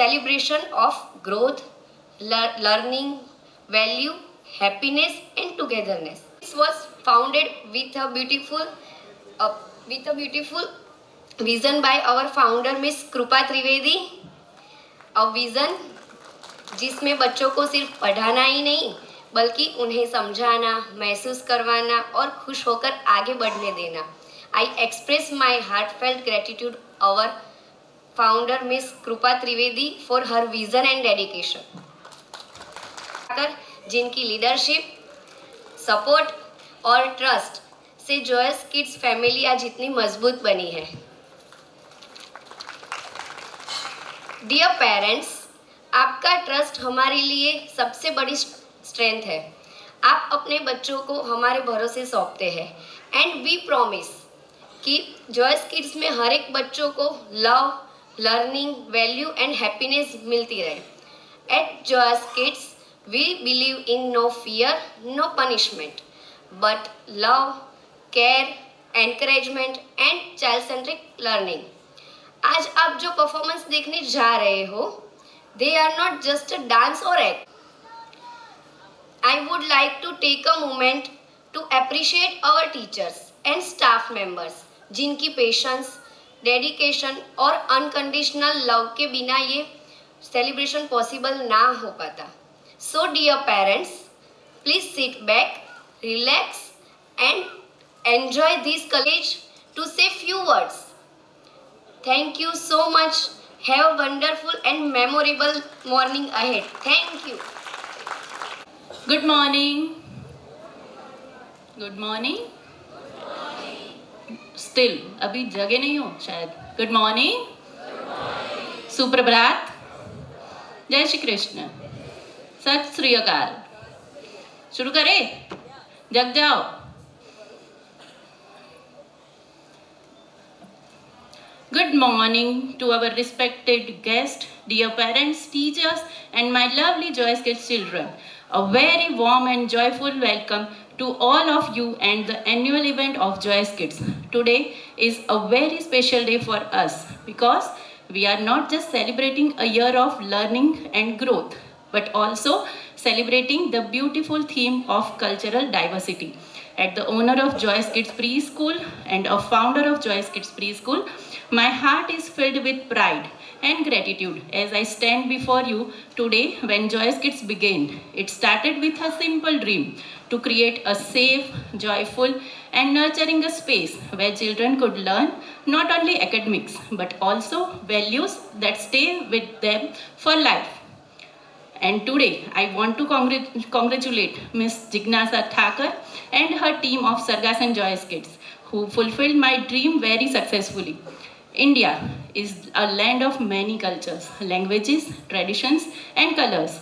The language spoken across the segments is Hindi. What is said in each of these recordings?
celebration of growth, learning, value, happiness, and togetherness. This was founded with a beautiful vision by our founder Miss Krupa Trivedi. A vision जिसमें बच्चों को सिर्फ पढ़ाना ही नहीं बल्कि उन्हें समझाना, महसूस करवाना और खुश होकर आगे बढ़ने देना. I express my heartfelt gratitude our founder Miss Krupa Trivedi for her vision and dedication. जिनकी लीडरशिप, सपोर्ट और ट्रस्ट से जॉयस किड्स फैमिली आज इतनी मजबूत बनी है. डियर पेरेंट्स, आपका ट्रस्ट हमारे लिए सबसे बड़ी स्ट्रेंथ है. आप अपने बच्चों को हमारे भरोसे सौंपते हैं एंड वी प्रॉमिस कि जॉयस किड्स में हर एक बच्चों को love, learning, value and happiness मिलती रहे. At Joyce Kids we believe in no fear, no punishment, but love, care, encouragement and child-centric learning. आज आप जो परफॉर्मेंस देखने जा रहे हो, they are not just a dance or act. I would like to take a moment to appreciate our teachers and staff members, जिनकी पेशेंस, डेडिकेशन और अनकंडीशनल लव के बिना ये सेलिब्रेशन पॉसिबल ना हो पाता. So dear parents, please sit back, relax and enjoy this college to say few words. Thank you so much. Have a wonderful and memorable morning ahead. Thank you. Good morning. Good morning. Still, अभी जगे नहीं हो शायद. Good morning. सुप्रभात. जय श्री कृष्ण. सत श्री अकाल. शुरू करें? जग जाओ. Good morning to our respected guests, dear parents, teachers, and my lovely Joyous Kids children. A very warm and joyful welcome to all of you and the annual event of Joyous Kids. Today is a very special day for us because we are not just celebrating a year of learning and growth, but also celebrating the beautiful theme of cultural diversity. At the owner of Joyous Kids Preschool and a founder of Joyous Kids Preschool, my heart is filled with pride and gratitude as I stand before you today when Joyous Kids began. It started with a simple dream to create a safe, joyful and nurturing a space where children could learn not only academics but also values that stay with them for life. And today, I want to congratulate Ms. Jignasa Thakur and her team of Sargas and Joyous Kids, who fulfilled my dream very successfully. India is a land of many cultures, languages, traditions, and colors.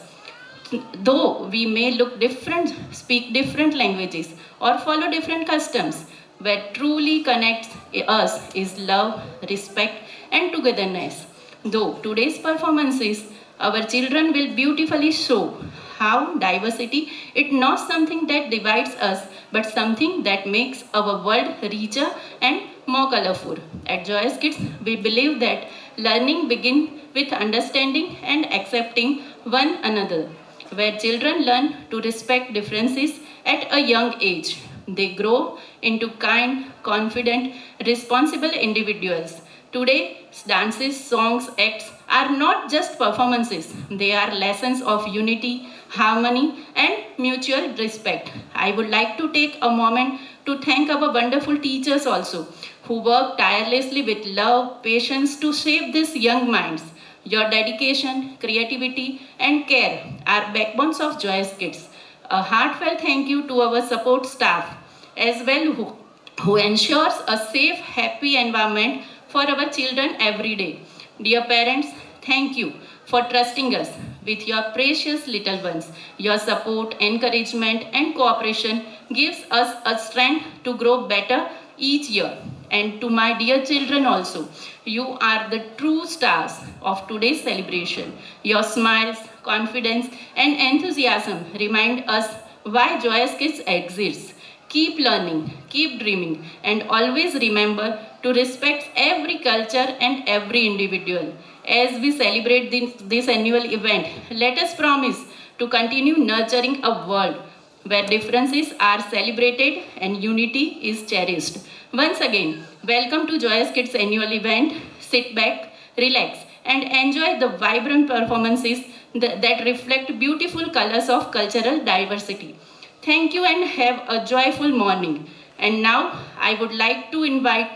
Though we may look different, speak different languages, or follow different customs, what truly connects us is love, respect, and togetherness. Though today's performances, our children will beautifully show how diversity is not something that divides us, but something that makes our world richer and more colorful. At Joyous Kids, we believe that learning begins with understanding and accepting one another. Where children learn to respect differences at a young age, they grow into kind, confident, responsible individuals. Today, dances, songs, acts are not just performances. They are lessons of unity, harmony, and mutual respect. I would like to take a moment to thank our wonderful teachers also, who work tirelessly with love, patience to shape these young minds. Your dedication, creativity, and care are backbones of Joyous Kids. A heartfelt thank you to our support staff as well, who ensures a safe, happy environment for our children every day. Dear parents, thank you for trusting us with your precious little ones. Your support, encouragement, and cooperation gives us a strength to grow better each year. And to my dear children also, you are the true stars of today's celebration. Your smiles, confidence, and enthusiasm remind us why Joyous Kids exists. Keep learning, keep dreaming, and always remember to respect every culture and every individual. as we celebrate this annual event, let us promise to continue nurturing a world where differences are celebrated and unity is cherished. Once again, welcome to Joyous Kids annual event. Sit back, relax, and enjoy the vibrant performances that reflect beautiful colors of cultural diversity. Thank you and have a joyful morning. And now I would like to invite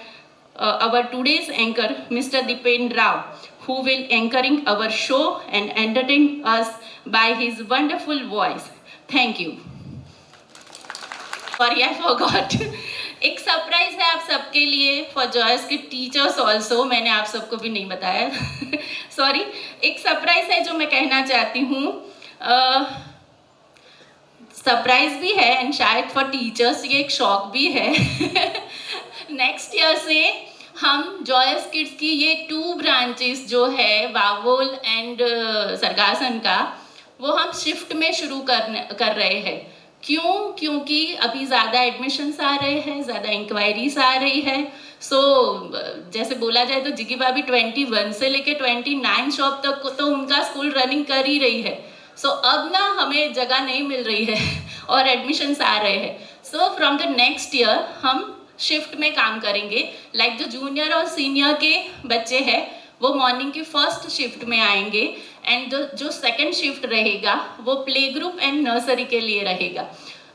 our today's anchor, Mr. Dipen Rao, who will anchoring our show and entertain us by his wonderful voice. Thank you. Sorry, I forgot. एक सरप्राइज है आप सबके लिए फॉर जॉयस के टीचर्स ऑल्सो, मैंने आप सबको भी नहीं बताया सॉरी एक सरप्राइज है जो मैं कहना चाहती हूँ. सरप्राइज भी है एंड शायद फॉर टीचर्स ये एक शॉक भी है. नेक्स्ट ईयर से हम जॉयस किड्स की ये 2 ब्रांचेस जो है वावोल एंड सरगासन का, वो हम शिफ्ट में शुरू कर रहे हैं. क्यों? क्योंकि अभी ज़्यादा एडमिशन्स आ रहे हैं, ज़्यादा इंक्वायरीज आ रही है. जैसे बोला जाए तो जिगी भाभी 21 से लेके 29 शॉप तक तो उनका स्कूल रनिंग कर ही रही है. अब ना हमें जगह नहीं मिल रही है और एडमिशन्स आ रहे हैं. फ्रॉम द नेक्स्ट ईयर हम शिफ्ट में काम करेंगे. लाइक जो जूनियर और सीनियर के बच्चे हैं वो मॉर्निंग की फर्स्ट शिफ्ट में आएंगे एंड जो सेकंड शिफ्ट रहेगा वो प्ले ग्रुप एंड नर्सरी के लिए रहेगा.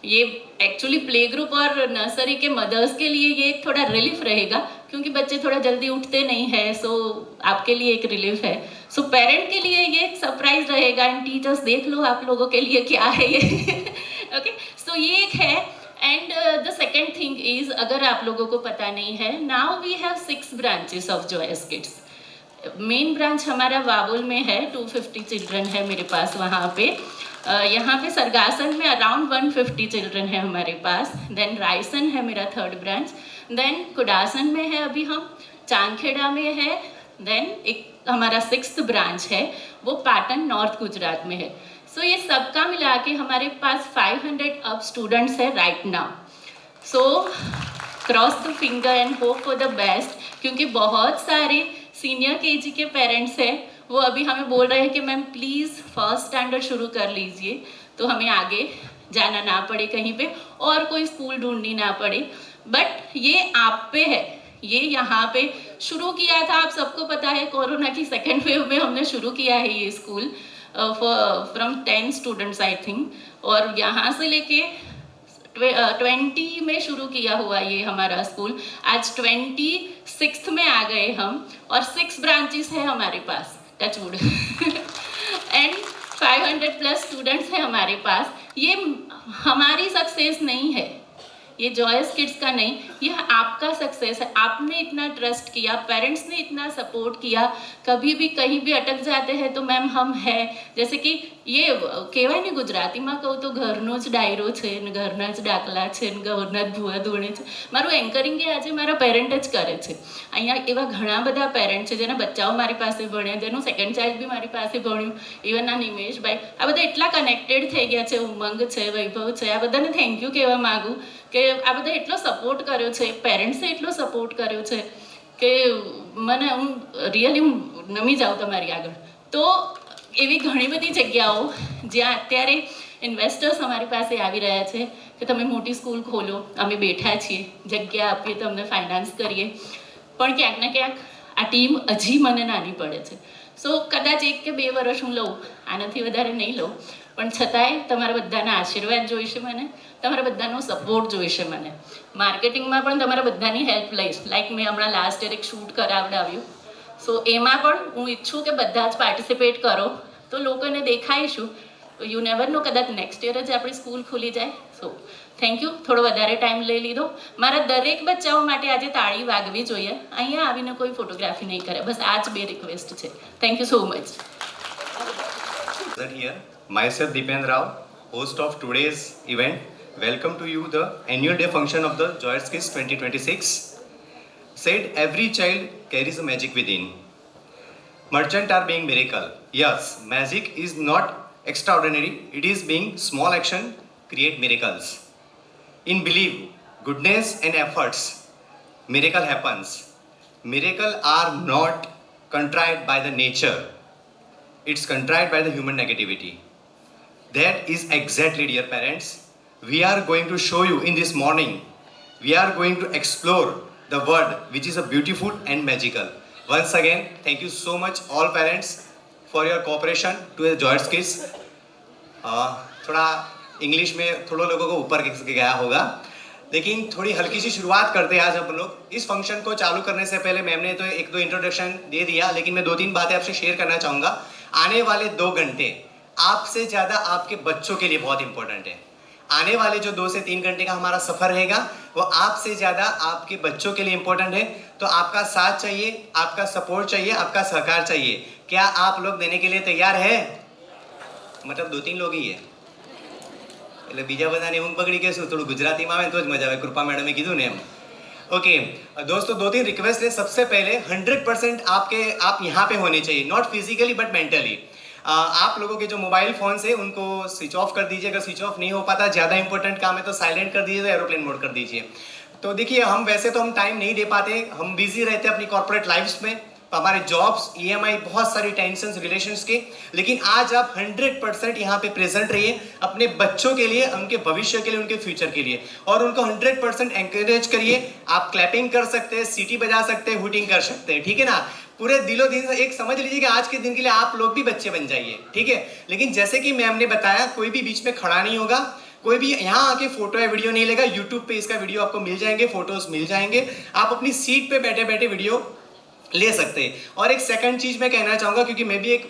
ये एक्चुअली प्ले ग्रुप और नर्सरी के मदर्स के लिए ये थोड़ा रिलीफ रहेगा क्योंकि बच्चे थोड़ा जल्दी उठते नहीं हैं. आपके लिए एक रिलीफ है. पेरेंट के लिए ये सरप्राइज रहेगा एंड टीचर्स देख लो आप लोगों के लिए क्या है ये. ओके ये एक है. And the second thing is, अगर आप लोगों को पता नहीं है, now we have 6 branches of Joyce Kids. Main branch हमारा वावुल में है, 250 चिल्ड्रन है मेरे पास वहाँ पे. यहाँ पे सरगासन में अराउंड 150 चिल्ड्रन है हमारे पास. देन रायसन है मेरा 3rd ब्रांच. देन कुडासन में है अभी हम, चांदखेड़ा में है. देन एक हमारा 6th ब्रांच है वो पाटन नॉर्थ गुजरात में है. ये सबका मिला के हमारे पास 500 अब स्टूडेंट्स है right now. Cross the finger and hope for the best, क्योंकि बहुत सारे सीनियर केजी के पेरेंट्स हैं वो अभी हमें बोल रहे हैं कि मैम प्लीज़ फर्स्ट स्टैंडर्ड शुरू कर लीजिए तो हमें आगे जाना ना पड़े कहीं पे और कोई स्कूल ढूंढनी ना पड़े. बट ये आप पे है. ये यहाँ पे शुरू किया था, आप सबको पता है, कोरोना की 2nd वेव में हमने शुरू किया है ये school from 10 students I think. और यहाँ से लेके 20 में शुरू किया हुआ ये हमारा स्कूल. आज 26th में आ गए हम और 6 ब्रांचेस है हमारे पास, टचवुड. एंड 500+ स्टूडेंट्स हैं हमारे पास. ये हमारी सक्सेस नहीं है, ये जॉयस किड्स का नहीं, यह आपका सक्सेस है. आपने इतना ट्रस्ट किया, पेरेंट्स ने इतना सपोर्ट किया. कभी भी कहीं भी अटक जाते हैं तो मैम हम हैं. जैसे कि ये કહેવાય ને ગુજરાતીમાં કહું તો ઘરનો જ ડાયરો છે ને ઘરના જ ડાકલા છે ને ઘરના જ ભૂવા ધૂણે છે. મારું એન્કરિંગ એ આજે મારા પેરેન્ટ જ કરે છે. અહીંયા એવા ઘણા બધા પેરેન્ટ છે જેના બચ્ચાઓ મારી પાસે ભણ્યા, જેનું 2nd ચાઇલ્ડ બી મારી પાસે ભણ્યું. ઇવન આ નિમેશભાઈ, આ બધા એટલા કનેક્ટેડ થઈ ગયા છે. ઉમંગ છે, વૈભવ છે, આ બધાને થેન્ક યુ કહેવા માગું કે આ બધા એટલો સપોર્ટ કર્યો છે, પેરેન્ટ્સે એટલો સપોર્ટ કર્યો છે કે મને હું રિયલી હું નમી જાઉં તમારી આગળ. તો એવી ઘણી બધી જગ્યાઓ જ્યાં અત્યારે ઇન્વેસ્ટર્સ અમારી પાસે આવી રહ્યા છે કે તમે મોટી સ્કૂલ ખોલો, અમે બેઠા છીએ, જગ્યા આપીએ, તમને ફાઇનાન્સ કરીએ. પણ ક્યાંક ને ક્યાંક આ ટીમ હજી મને નાની પડે છે. કદાચ 1 કે 2 વર્ષ હું લઉં, આનાથી વધારે નહીં લઉં. પણ છતાંય તમારા બધાના આશીર્વાદ જોઈશે મને, તમારા બધાનો સપોર્ટ જોઈશે મને. માર્કેટિંગમાં પણ તમારા બધાની હેલ્પ લઈશ. લાઈક મેં હમણાં લાસ્ટ યર એક શૂટ કરાવડાવ્યું. એમાં પણ હું ઈચ્છું કે બધા જ પાર્ટિસિપેટ કરો તો લોકોને દેખાઈશું. યુ નેવર નો, કદાચ નેક્સ્ટ યર જ આપણી સ્કૂલ ખુલી જાય. Thank you. થોડો વધારે ટાઈમ લઈ લીધો. મારા દરેક બચ્ચાઓ માટે આજે તાળી વાગવી જોઈએ. અહીંયા આવીને કોઈ ફોટોગ્રાફી નહીં કરે. બસ આ જ 2 રિક્વેસ્ટ છે. Thank you so much. Myself Dipen Rao, host of today's event. Welcome to you the annual day function of the Joyous Kids 2026. Said every child carries a magic within. Merchant are being miracle. Yes, magic is not extraordinary. It is being small action create miracles. In belief, goodness and efforts, miracle happens. Miracle are not contrived by the nature. It's contrived by the human negativity. That is exactly, dear parents, we are going to show you in this morning. We are going to explore the word which is a beautiful and magical. Once again, thank you so much all parents for your cooperation to the Joyous Kids. थोड़ा इंग्लिश में थोड़ा लोगों को ऊपर गया होगा, लेकिन थोड़ी हल्की सी शुरुआत करते हैं आज हम लोग। इस फंक्शन को चालू करने से पहले मैम ने तो एक दो इंट्रोडक्शन दे दिया, लेकिन मैं 2-3 बातें आपसे शेयर करना चाहूँगा। आने वाले 2 घंटे आपसे ज़्यादा आपके बच्चों के लिए बहुत इंपॉर्टेंट है। आने वाले जो 2 से 3 घंटे का हमारा सफ़र रहेगा वो आपसे ज़्यादा आपके बच्चों के लिए इंपॉर्टेंट है। तो आपका साथ चाहिए, आपका सपोर्ट चाहिए, आपका सहकार चाहिए। क्या आप लोग देने के लिए तैयार है? मतलब 2-3 लोग ही है, એટલે બીજા બધાને હું પકડી કહેશું થોડું ગુજરાતીમાં આવે તો જ મજા આવે। કૃપા મેડમે કીધું ને એમ। ओके दोस्तों, 2-3 रिक्वेस्ट है। सबसे पहले 100% आप यहाँ पे होने चाहिए, नॉट फिजिकली बट मेंटली। आप लोगों के जो मोबाइल फ़ोन्स है उनको स्विच ऑफ कर दीजिए। अगर स्विच ऑफ नहीं हो पाता, ज़्यादा इंपॉर्टेंट काम है तो साइलेंट कर दीजिए, तो एरोप्लेन मोड कर दीजिए। तो देखिए, हम वैसे तो हम टाइम नहीं दे पाते, हम बिजी रहते हैं अपनी कॉर्पोरेट लाइफ्स में, हमारे जॉब्स, EMI, बहुत सारी टेंशन्स रिलेशंस के। लेकिन आज आप 100% यहाँ पे प्रेजेंट रहिए अपने बच्चों के लिए, उनके भविष्य के लिए, उनके फ्यूचर के लिए, और उनको 100% एंकरेज करिए। आप क्लैपिंग कर सकते हैं, सीटी बजा सकते हैं, हुटिंग कर सकते हैं, ठीक है ना। पूरे दिलो दिन से एक समझ लीजिए कि आज के दिन के लिए आप लोग भी बच्चे बन जाइए, ठीक है। लेकिन जैसे कि मैम ने बताया, कोई भी बीच में खड़ा नहीं होगा, कोई भी यहाँ आके फोटो या वीडियो नहीं लेगा। यूट्यूब पे इसका वीडियो आपको मिल जाएंगे, फोटोज मिल जाएंगे, आप अपनी सीट पे बैठे बैठे वीडियो ले सकते हैं। और एक सेकंड चीज मैं कहना चाहूंगा, क्योंकि मैं भी एक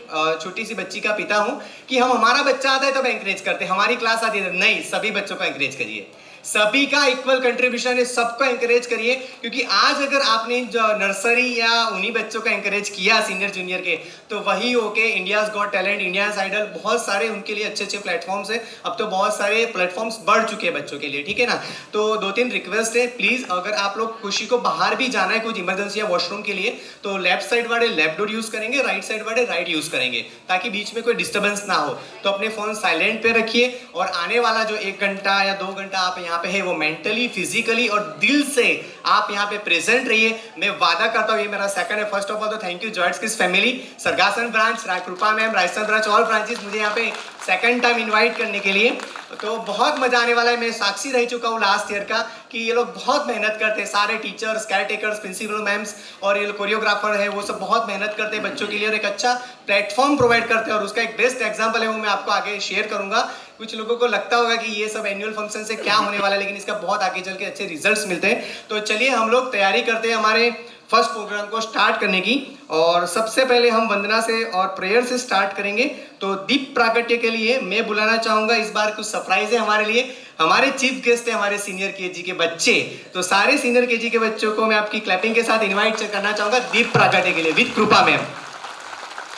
छोटी सी बच्ची का पिता हूं, कि हम हमारा बच्चा आता है तब एंकरेज करते हैं, हमारी क्लास आती है नहीं, सभी बच्चों को एंकरेज करिए। सभी का इक्वल कंट्रीब्यूशन है, सबको एंकरेज करिए। क्योंकि आज अगर आपने जो नर्सरी या उन्हीं बच्चों को एंकरेज किया सीनियर जूनियर के, तो वही होके India's Got Talent, India's Idol, बहुत सारे उनके लिए अच्छे अच्छे प्लेटफॉर्म्स है। अब तो बहुत सारे प्लेटफॉर्म्स बढ़ चुके हैं बच्चों के लिए, ठीक है ना। तो 2-3 रिक्वेस्ट है, प्लीज अगर आप लोग खुशी को बाहर भी जाना है कुछ इमरजेंसी या वॉशरूम के लिए, तो लेफ्ट साइड वाले लेफ्ट डोर यूज करेंगे, राइट साइड वाले राइट यूज करेंगे, ताकि बीच में कोई डिस्टर्बेंस ना हो। तो अपने फोन साइलेंट पे रखिए, और आने वाला जो 1 घंटा या 2 घंटा आप यहाँ पे है, वो मेंटली, फिजिकली और दिल से आप यहाँ पे प्रेजेंट रहिए। मैं वादा करता हूँ, ये मेरा सेकंड है। फर्स्ट ऑफ ऑल तो thank you Joyce kids family, Sargasan branch, Kripa ma'am, Rajasthan branch, all branches मुझे यहाँ पे सेकंड टाइम इनवाइट करने के लिए। तो बहुत मजा आने वाला है। मैं साक्षी रह चुका हूँ लास्ट ईयर का, कि ये लोग बहुत मेहनत करते हैं, सारे teachers, care takers, principal ma'ams और ये कोरियोग्राफर है, वो सब बहुत मेहनत करते हैं बच्चों के लिए, और एक अच्छा प्लेटफॉर्म प्रोवाइड करते हैं। और उसका एक बेस्ट एग्जाम्पल है, वो मैं आपको आगे शेयर करूंगा। कुछ लोगों को लगता होगा कि ये सब एनुअल फंक्शन से क्या होने वाला है, लेकिन इसका बहुत आगे चल के अच्छे रिजल्ट्स मिलते हैं। तो चलिए हम लोग तैयारी करते हैं हमारे फर्स्ट प्रोग्राम को स्टार्ट करने की। और सबसे पहले हम वंदना से और प्रेयर से स्टार्ट करेंगे। तो दीप प्रागट्य के लिए मैं बुलाना चाहूंगा, इस बार कुछ सरप्राइज है हमारे लिए। हमारे चीफ गेस्ट है हमारे सीनियर केजी के बच्चे। तो सारे सीनियर केजी के बच्चों को मैं आपकी क्लैपिंग के साथ इन्वाइट करना चाहूंगा दीप प्रागट्य के लिए, विद कृपा मैम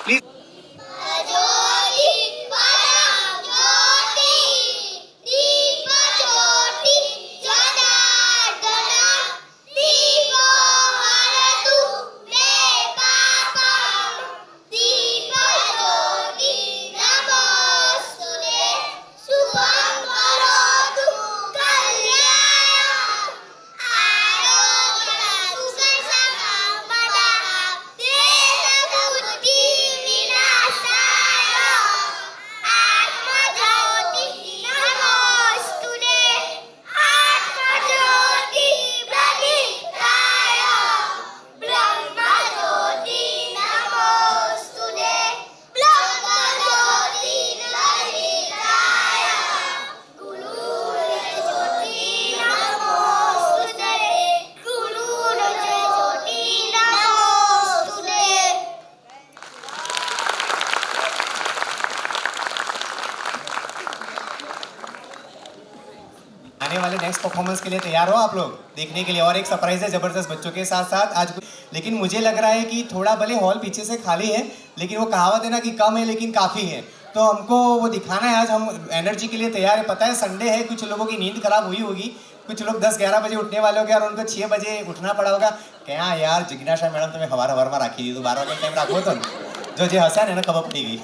प्लीज। आने वाले नेक्स्ट परफॉर्मेंस के लिए तैयार हो आप लोग देखने के लिए। और एक सरप्राइज है जबरदस्त बच्चों के साथ साथ आज। लेकिन मुझे लग रहा है कि थोड़ा भले हॉल पीछे से खाली है, लेकिन वो कहावत है ना कि कम है लेकिन काफ़ी है, तो हमको वो दिखाना है। आज हम एनर्जी के लिए तैयार है। पता है संडे है, कुछ लोगों की नींद खराब हुई होगी, कुछ लोग 10-11 बजे उठने वाले होंगे और उनको 6 बजे उठना पड़ा होगा। क्या यार जिज्ञासा मैडम तुम्हें हवार में राखी दी, तो 12 वागे टाइम राखो तो जो हंसा है ना खबर पड़ी गई।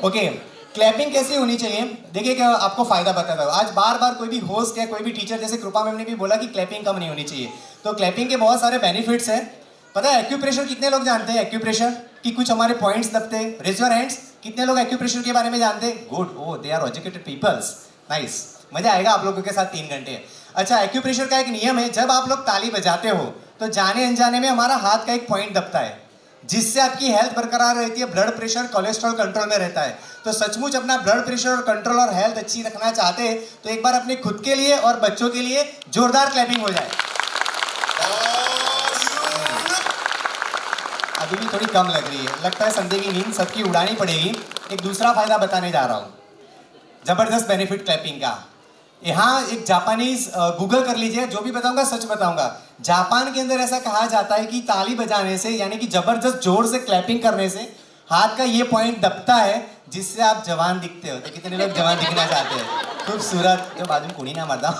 ओके, क्लैपिंग कैसी होनी चाहिए देखिए, क्या आपको फायदा बताता हूँ। आज बार बार कोई भी होस्ट या कोई भी टीचर, जैसे कृपा मैम ने भी बोला कि क्लैपिंग कम नहीं होनी चाहिए, तो क्लैपिंग के बहुत सारे बेनिफिट्स हैं। पता है एक्यूप्रेशर कितने लोग जानते हैं? एक्यूप्रेशर कि कुछ हमारे पॉइंट्स दबते हैं। Raise your hands. कितने लोग एक्यूप्रेशर के बारे में जानते हैं? Good, oh they are educated peoples, nice. मजा आएगा आप लोगों के साथ 3 घंटे। अच्छा, एक्यूप्रेशर का एक नियम है, जब आप लोग ताली बजाते हो तो जाने अनजाने में हमारा हाथ का एक पॉइंट दबता है, जिससे आपकी हेल्थ बरकरार रहती है, ब्लड प्रेशर कोलेस्ट्रॉल कंट्रोल में रहता है। तो सचमुच अपना ब्लड प्रेशर और कंट्रोल और हेल्थ अच्छी रखना चाहते हैं तो एक बार अपने खुद के लिए और बच्चों के लिए जोरदार क्लैपिंग हो जाए। अभी भी थोड़ी कम लग रही है, लगता है संडे की नींद सबकी उड़ानी पड़ेगी। एक दूसरा फायदा बताने जा रहा हूँ, जबरदस्त बेनिफिट क्लैपिंग का। यहाँ एक जापानीज, गूगल कर लीजिए, जो भी बताऊंगा सच बताऊंगा। जापान के अंदर ऐसा कहा जाता है कि ताली बजाने से, यानी कि जबरदस्त जोर से क्लैपिंग करने से हाथ का ये पॉइंट दबता है, जिससे आप जवान दिखते हो। तो कितने लोग जवान दिखना चाहते हैं? खूबसूरत, जो बाद में कुड़ी ना मरदा।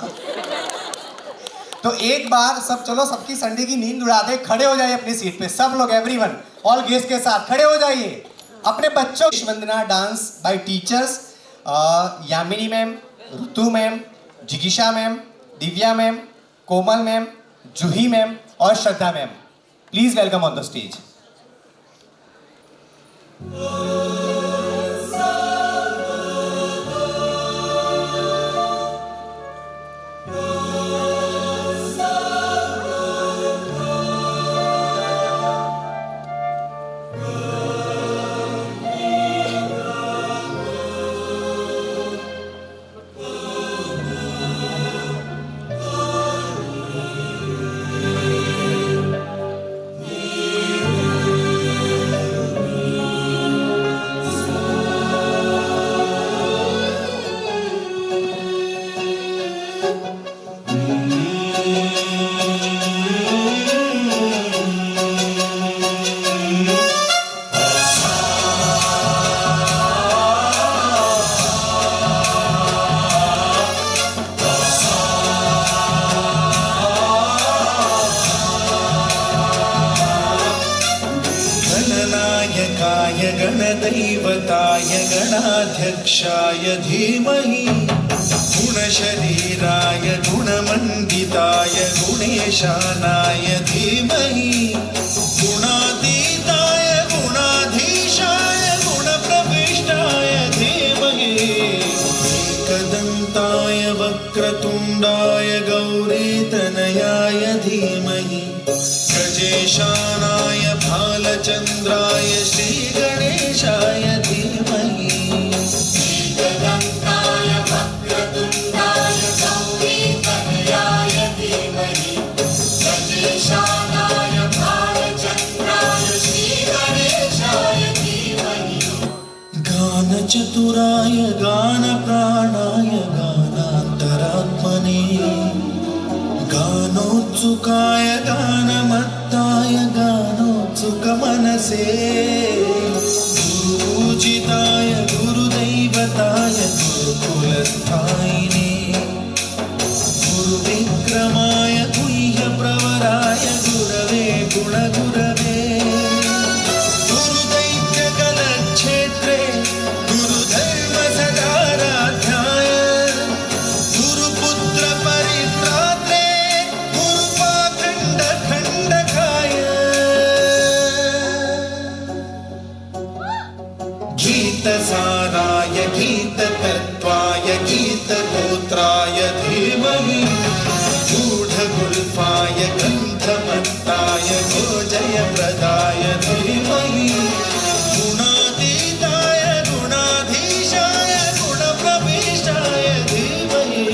तो एक बार सब, चलो सबकी संडे की नींद उड़ा दे, खड़े हो जाइए अपनी सीट पे सब लोग, एवरीवन, ऑल गेस्ट के साथ खड़े हो जाइए। अपने बच्चों की वंदना dance by teachers Yamini ma'am, Ritu ma'am, जिगीशा ma'am, Divya ma'am, Komal ma'am, Juhi ma'am और Shraddha ma'am. Please welcome on the stage. गणदैवताय गणाध्यक्षाय धीमहि गुणशरीराय गुणमण्डिताय गुणेशानाय धीमहि गुणातीताय गुणाधीशाय गुणप्रविष्टाय धीमहि एकदन्ताय वक्रतुण्डाय गौरीतनयाय धीमहि गजेशानाय भालचन्द्राय श्रीगणेशाय धीमहि एकदन्ताय वक्रतुण्डाय गौरीतनयाय धीमहि गजेशानाय भालचन्द्राय श्रीगणेशाय धीमहि गानचतुराय गानप्राणाय गानान्तरात्मने गानोत्सुकाय गानमत्ताय गानोत्सुकमनसे गुरुपूजिताय गुरुदैवताय गुरुकुलस्थायिने गुरुविक्रमाय गुह्यप्रवराय गुरवे गुणगुरवे गुरुदैत्यकलक्षेत्रे गुरुधर्मसदाराध्याय गुरुपुत्र परित्रात्रे गुरुपाखण्डखण्डकाय गीतसाराय गीततत्त्वाय गीतगोत्राय धीमहि गूढगुल्फाय गन्धमत्ताय गोजयप्रदाय धीमहि गुणातीताय गुणाधीशाय गुणप्रविष्टाय धीमहि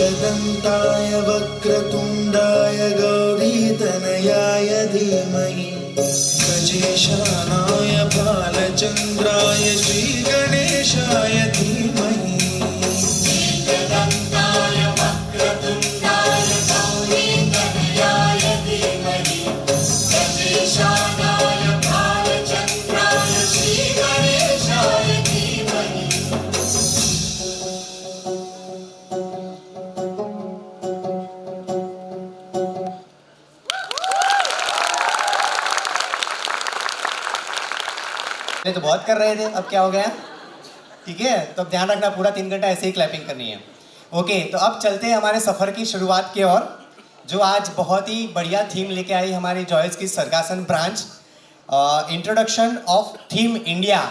एकदन्ताय वक्रतुण्डाय गौरीतनयाय धीमहि गजेशानाय भालचन्द्राय श्रीगणेशाय धीमहि एकदन्ताय वक्रतुण्डाय गौरीतनयाय धीमहि गजेशानाय भालचन्द्राय श्रीगणेशाय धीमहि तो बहुत कर रहे थे, अब क्या हो गया? ठीक है, तो अब ध्यान रखना, पूरा 3 घंटा ऐसे ही क्लैपिंग करनी है। ओके, तो अब चलते हैं हमारे सफ़र की शुरुआत की ओर। जो आज बहुत ही बढ़िया थीम लेके आई हमारी जॉयस की Sargasan branch, introduction of theme India.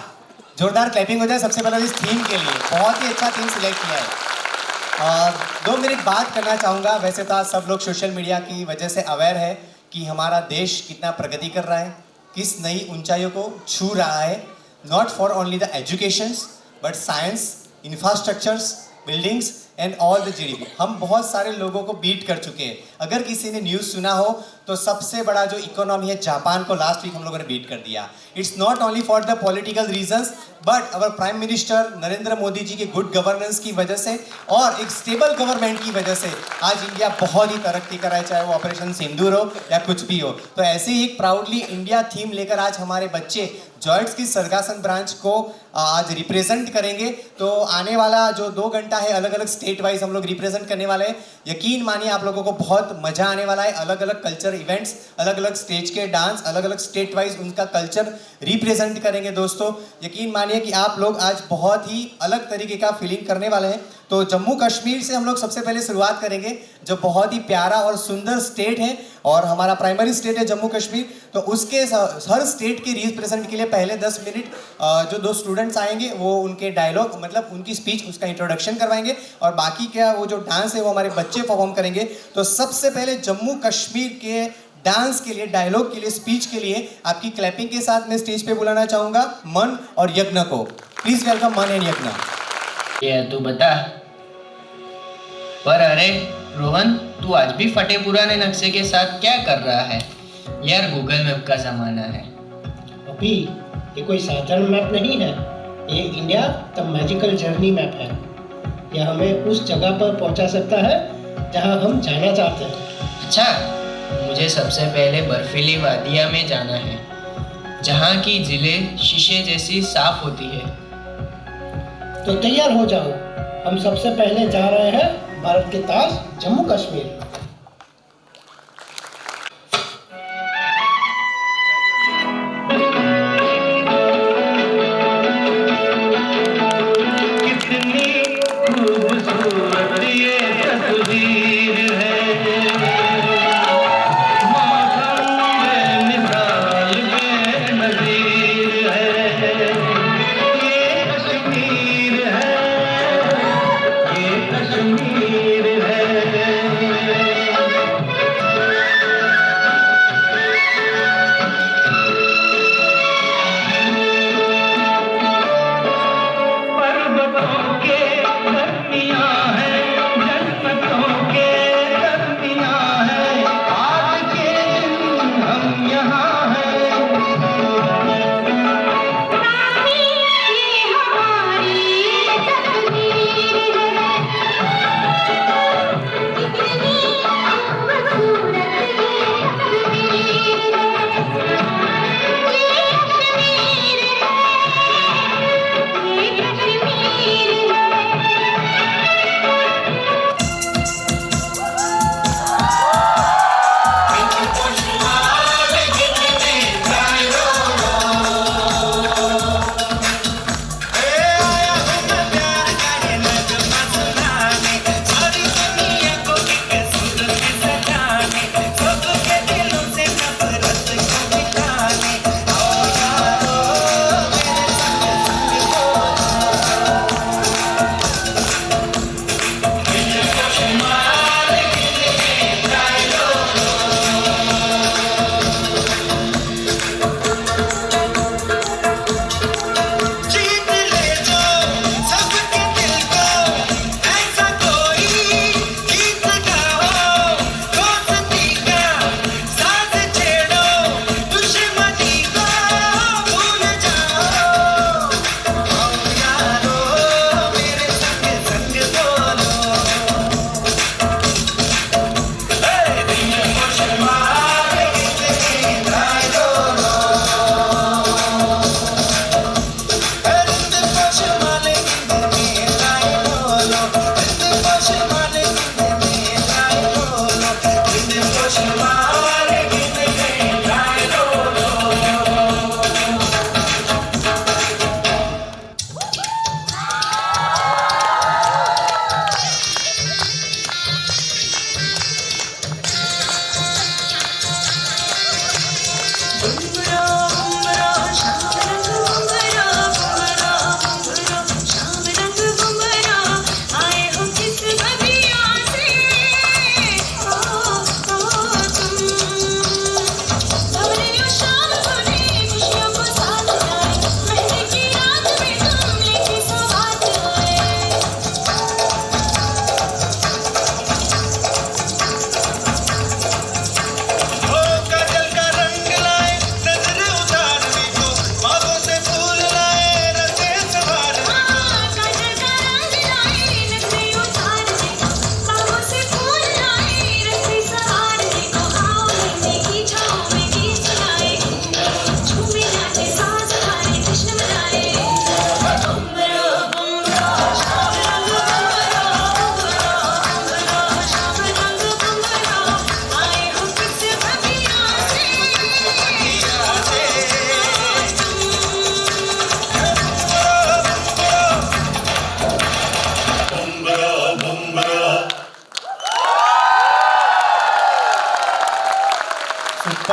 जोरदार क्लैपिंग हो जाए सबसे पहले इस थीम के लिए, बहुत ही अच्छा थीम सिलेक्ट किया है। 2 मिनट बात करना चाहूँगा। वैसे तो आज सब लोग सोशल मीडिया की वजह से अवेयर है कि हमारा देश कितना प्रगति कर रहा है, किस नई ऊंचाइयों को छू रहा है, not for only the educations but science, infrastructures, buildings and all the GDP. हम बहुत सारे लोगों को बीट कर चुके हैं। अगर किसी ने न्यूज़ सुना हो तो सबसे बड़ा जो इकोनॉमी है जापान को लास्ट वीक हम लोगों ने बीट कर दिया। It's not only for the political reasons but our prime minister Narendra Modi ji के गुड गवर्नेंस की वजह से और एक स्टेबल गवर्नमेंट की वजह से आज इंडिया बहुत ही तरक्की कर रहा है, चाहे वो ऑपरेशन सिंदूर हो या कुछ भी हो। तो ऐसे ही एक प्राउडली इंडिया थीम लेकर आज हमारे बच्चे जॉयस की सरगासन ब्रांच को आज रिप्रेजेंट करेंगे। तो आने वाला जो 2 घंटा है अलग अलग स्टेट वाइज हम लोग रिप्रेजेंट करने वाले हैं। यकीन मानिए आप लोगों को बहुत मजा आने वाला है। अलग अलग कल्चर इवेंट्स, अलग अलग स्टेज के डांस, अलग अलग स्टेट वाइज उनका कल्चर रिप्रेजेंट करेंगे। दोस्तों यकीन मानिए कि आप लोग आज बहुत ही अलग तरीके का फीलिंग करने वाले हैं। तो जम्मू कश्मीर से हम लोग सबसे पहले शुरुआत करेंगे, जो बहुत ही प्यारा और सुंदर स्टेट है और हमारा प्राइमरी स्टेट है जम्मू कश्मीर। तो उसके हर स्टेट के रिप्रेजेंट के लिए पहले 10 मिनट जो 2 स्टूडेंट्स आएंगे वो उनके डायलॉग मतलब उनकी स्पीच, उसका इंट्रोडक्शन करवाएंगे और बाकी क्या वो जो डांस है वो हमारे बच्चे परफॉर्म करेंगे। तो सबसे पहले जम्मू कश्मीर के डांस के लिए, डायलॉग के लिए, स्पीच के लिए आपकी क्लैपिंग के साथ मैं स्टेज पे बुलाना चाहूँगा मन और यज्ञ को। प्लीज वेलकम मन एंड यज्ञ। ये तू बता। पर अरे रोहन, तू आज भी फटे पुराने नक्शे के साथ क्या कर रहा है यार? गूगल मैप का जमाना है। अभी ये कोई साधारण मैप नहीं है, ये India the magical journey map है। यह हमें उस जगह पर पहुंचा सकता है जहां हम जाना चाहते हैं। अच्छा, मुझे सबसे पहले बर्फीली वादिया में जाना है जहाँ की झीलें शीशे जैसी साफ होती है। तो तैयार हो जाओ, हम सबसे पहले जा रहे हैं भारत के ताज जम्मू कश्मीर।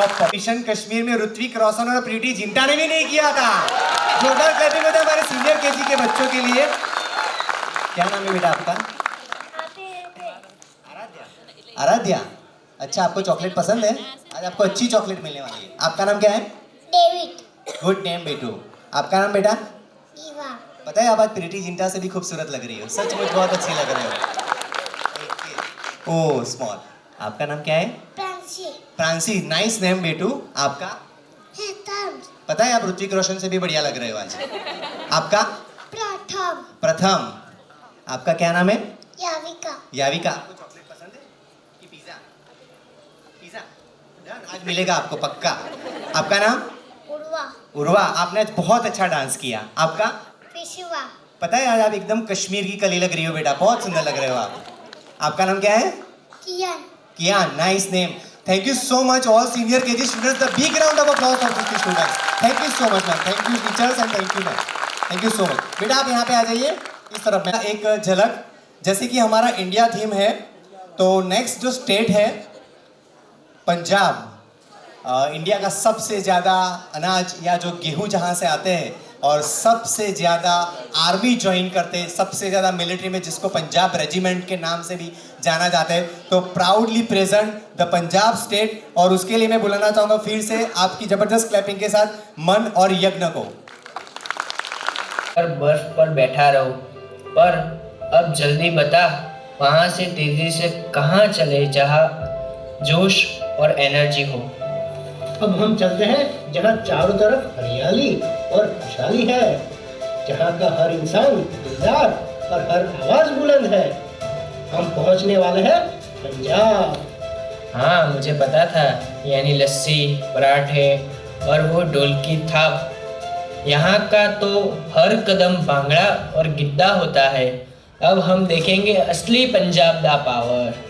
मिशन कश्मीर में ऋत्विक रोशन और प्रीति जिंटा ने भी नहीं किया था। जोरदार क्लैपिंग होता है हमारे सीनियर केजी के बच्चों के लिए। क्या नाम है बेटा आपका? आराध्या। अच्छा, आपको चॉकलेट पसंद है? आज आपको अच्छी चॉकलेट मिलने वाली है। आपका नाम क्या है? डेविड। गुड नेम बेटू। आपका नाम बेटा? ईवा। पता है आप आज प्रीति जिंटा से भी खूबसूरत लग रही हो, सचमुच बहुत अच्छी लग रहे हो। ओह स्मॉल। आपका नाम क्या है? प्रांशी। प्रांसी, नाइस नेम बेटू। आपका? हेतम। पता है आप ऋत्विक रोशन से भी बढ़िया लग रहे हो आज। आपका? प्रथम। प्रथम। आपका क्या नाम है? याविका। याविका। आपको चॉकलेट पसंद है कि पिज्जा? पिज्जा डन, आज मिलेगा आपको पक्का। आपका नाम? उर्वा। उर्वा। आपने आज बहुत अच्छा डांस किया। आपका? पिशुआ। पता है आज आप एकदम कश्मीर की कली लग रही हो बेटा, बहुत सुंदर लग रहे हो आप। आपका नाम क्या है? Kiyan. Kiyan, nice name. Thank you so much all senior KG students. The big round of applause for this students. Thank you so much ma'am, thank you teachers and thank you ma'am, thank you so much. बेटा आप यहाँ पे आ जाइए इस तरफ में। एक झलक, जैसे कि हमारा इंडिया थीम है, तो नेक्स्ट जो स्टेट है पंजाब। इंडिया का सबसे ज़्यादा अनाज या जो गेहूं जहाँ से आते हैं और सबसे ज़्यादा आर्मी ज्वाइन करते हैं, सबसे ज़्यादा मिलिट्री में, जिसको पंजाब रेजिमेंट के नाम से भी जाना जाता है, तो proudly present the Punjab state. और उसके लिए मैं बुलाना चाहूँगा फिर से आपकी ज़बरदस्त क्लैपिंग के साथ मन और यज्ञ को। पर बर्फ पर बैठा रहो, पर अब जल्दी बता वहाँ से तेजी से कहाँ चले जहाँ जोश और एनर्जी हो। अब हम चलते हैं जहाँ चारों तरफ हरियाली और खुशहाली है, जहाँ का हर इंसान दिलदार और हर आवाज बुलंद है। हम पहुँचने वाले हैं पंजाब। हाँ मुझे पता था, यानी लस्सी, पराठे और वो ढोल की थाप। यहाँ का तो हर कदम भांगड़ा और गिद्दा होता है। अब हम देखेंगे असली पंजाब दा पावर।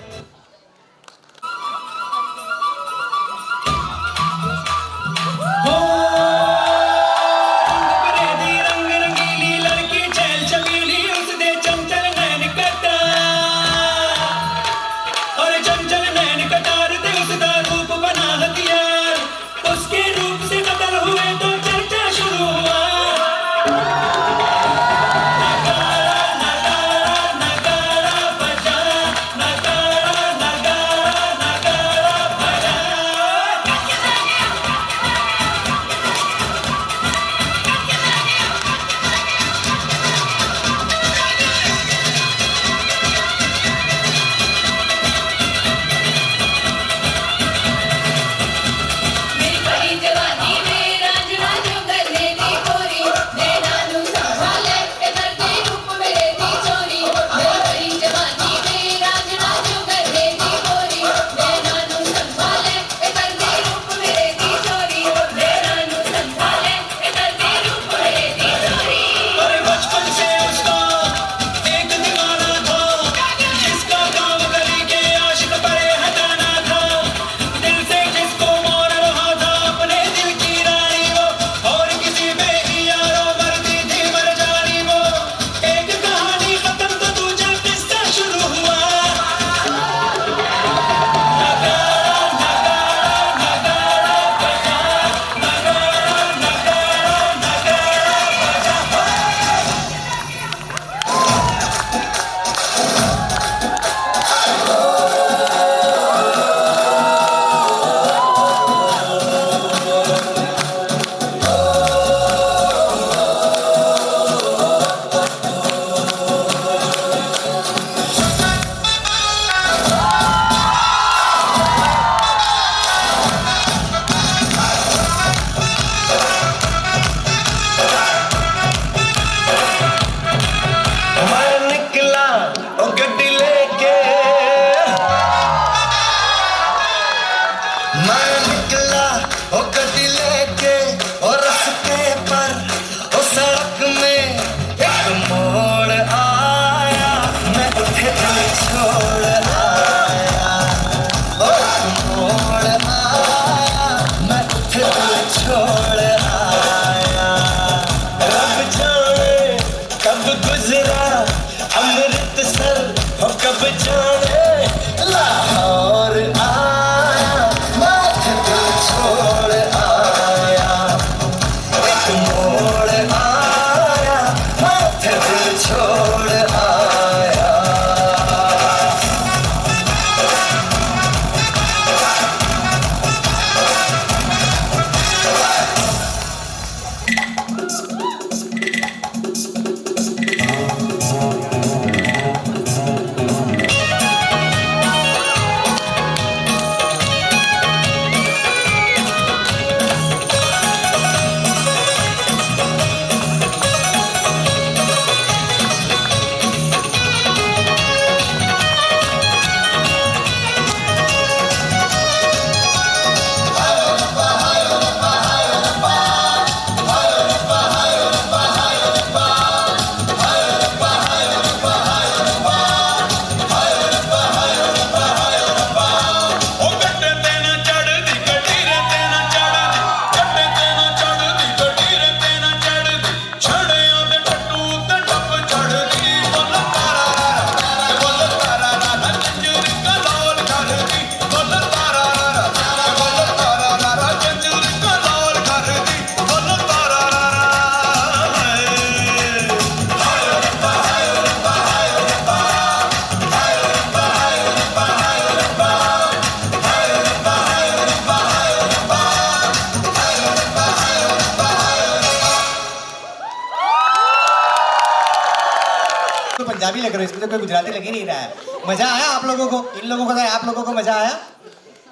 पंजाबी लग रहे हो, इसमें तो कोई गुजराती लग ही नहीं रहा है। मजा आया आप लोगों को? इन लोगों को, आप लोगों को मजा आया?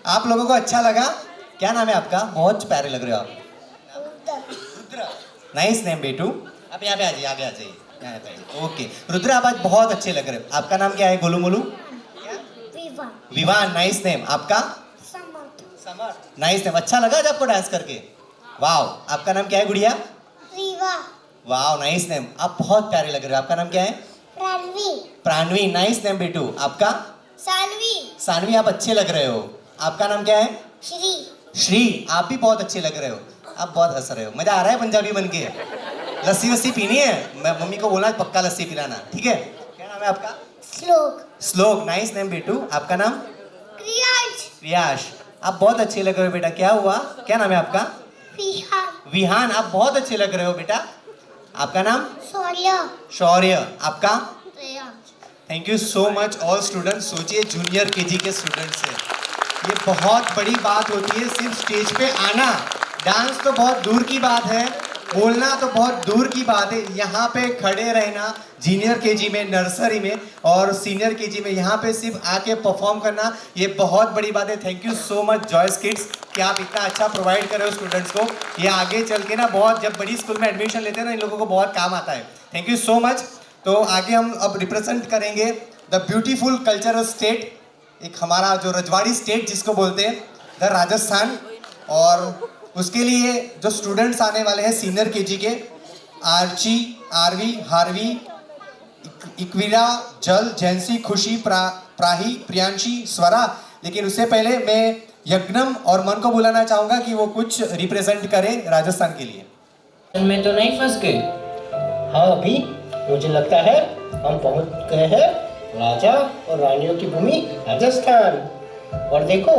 आप लोगों को अच्छा लगा? क्या नाम है आपका? बहुत प्यारे लग रहे हो आप। रुद्र, नाइस नेम बेटू। आप यहाँ पे आ जाइए, आगे आ जाइए, यहाँ पे आइए। ओके रुद्र, आप आज बहुत अच्छे लग रहे हो। आपका नाम क्या है? गोलू मोलू? विवा विवान, नाइस नेम। आपका? Samarth Samarth, nice name. अच्छा लगा आज आपको डांस करके? वाह। आपका नाम क्या है गुड़िया? रीवा वाह, नाइस नेम। आप बहुत प्यारे लग रहे हो। आपका नाम क्या है? प्राणवी प्राणवी, नाइस नेम बेटू। आपका? सानवी सानवी, आप अच्छे लग रहे हो। आपका नाम क्या है? श्री श्री, आप भी बहुत अच्छे लग रहे हो। आप बहुत हंस रहे हो। मजा आ रहा है पंजाबी बन के? लस्सी वस्सी पीनी है? मैं मम्मी को बोला पक्का लस्सी पिलाना, ठीक है? क्या नाम है आपका? श्लोक श्लोक, नाइस नेम बेटू। आपका नाम? क्रियांश रियाश, आप बहुत अच्छे लग रहे हो बेटा। क्या हुआ? क्या नाम है आपका? विहान विहान, आप बहुत अच्छे लग रहे हो बेटा। आपका नाम? शौर्य शौर्य, आपका? Preyansh thank you so much all students. सोचिए जूनियर केजी के स्टूडेंट्स हैं, ये बहुत बड़ी बात होती है। सिर्फ स्टेज पे आना, डांस तो बहुत दूर की बात है, बोलना तो बहुत दूर की बात है। यहाँ पे खड़े रहना जूनियर केजी में, नर्सरी में और सीनियर केजी में, यहाँ पे सिर्फ आके परफॉर्म करना, ये बहुत बड़ी बात है। Thank you so much Joyce Kids कि आप इतना अच्छा प्रोवाइड कर रहे हो स्टूडेंट्स को। ये आगे चल के ना बहुत, जब बड़ी स्कूल में एडमिशन लेते हैं ना, इन लोगों को बहुत काम आता है। Thank you so much. तो आगे हम अब रिप्रेजेंट करेंगे द ब्यूटीफुल कल्चरल स्टेट, एक हमारा जो रजवाड़ी स्टेट जिसको बोलते हैं, द राजस्थान। और उसके लिए जो स्टूडेंट्स आने वाले हैं सीनियर केजी के, आर्ची, आरवी, हार्वी, इक्विरा, जल, जैंसी, खुशी, प्राही, प्रियांशी, स्वरा। लेकिन उससे पहले मैं यज्ञम और मन को बुलाना चाहूँगा कि वो कुछ रिप्रेजेंट करें राजस्थान के लिए। में तो नहीं फंस गए? हाँ अभी मुझे लगता है हम पहुंच गए हैं राजा और रानियों की भूमि राजस्थान। और देखो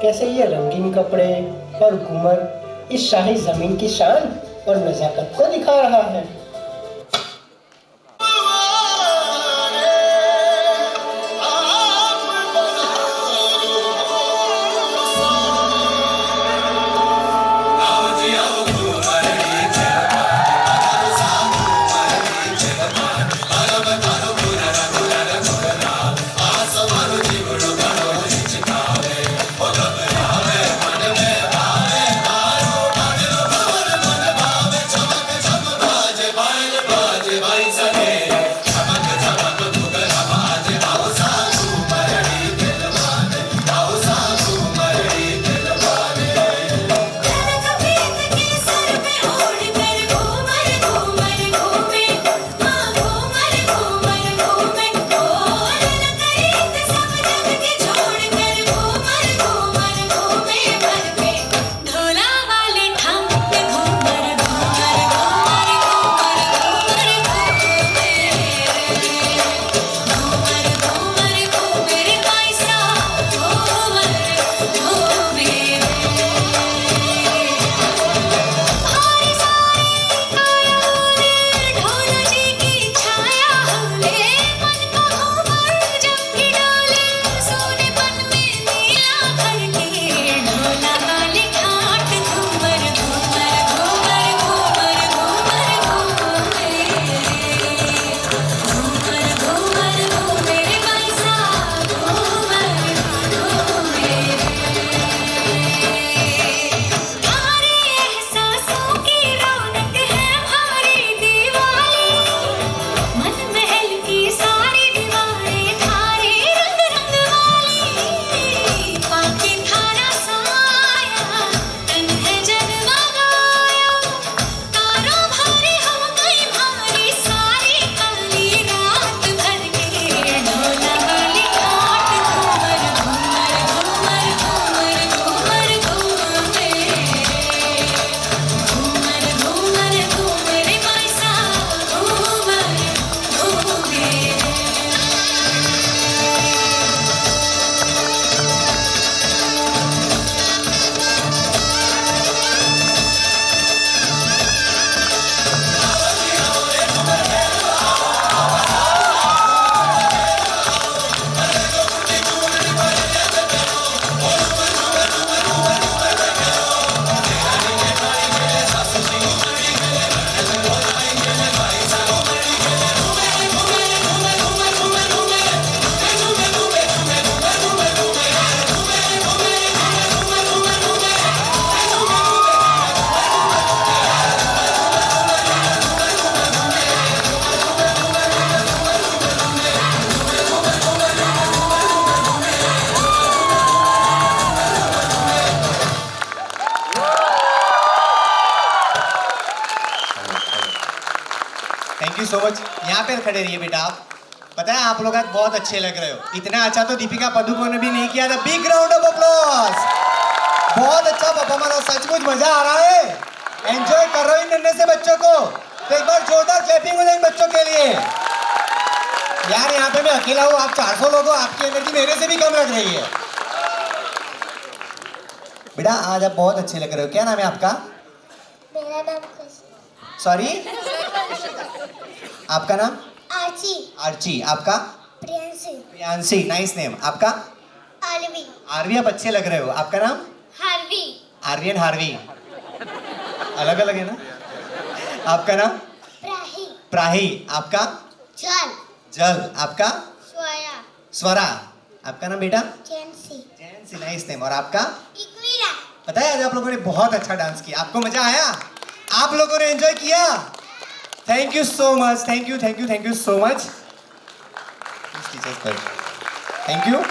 कैसे ये रंगीन कपड़े और घूमर इस शाही जमीन की शान और नजाकत को दिखा रहा है। Thank you so much. यहाँ पे खड़े रहिए बेटा आप। पता है आप लोग आज बहुत अच्छे लग रहे हो। इतना अच्छा तो दीपिका पादुकोण ने भी नहीं किया था। Big round of applause. बहुत अच्छा परफॉर्मेंस और सचमुच मजा आ रहा है। एंजॉय कर रहे हो इन नन्हे से बच्चों को। तो एक बार जोरदार क्लैपिंग हो जाए इन बच्चों के लिए। यार यहाँ पे मैं अकेला हूँ, आप 400 लोग हो, आपकी एनर्जी मेरे से भी कम लग रही है। बेटा आज आप बहुत अच्छे लग रहे हो। क्या नाम है आपका? मेरा नाम खुशी। सॉरी, आपका नाम? आर्ची। आर्ची। आपका? प्रियांशी। प्रियांशी। Nice name. आपका? आरवी। आरवी। आप अच्छे लग रहे हो। आपका नाम? हार्वी। आर्वी एंड हार्वी अलग अलग है ना। आपका नाम? प्राही। प्राही। आपका? जल। जल। आपका? स्वया। स्वरा। आपका नाम बेटा? जेंसी। जैनसी। Nice name. और आपका? इकवीरा। पता है आज आप लोगों ने बहुत अच्छा डांस किया। आपको मजा आया? आप लोगों ने एंजॉय किया? Thank you so much. Thank you thank you thank you so much. Thank you.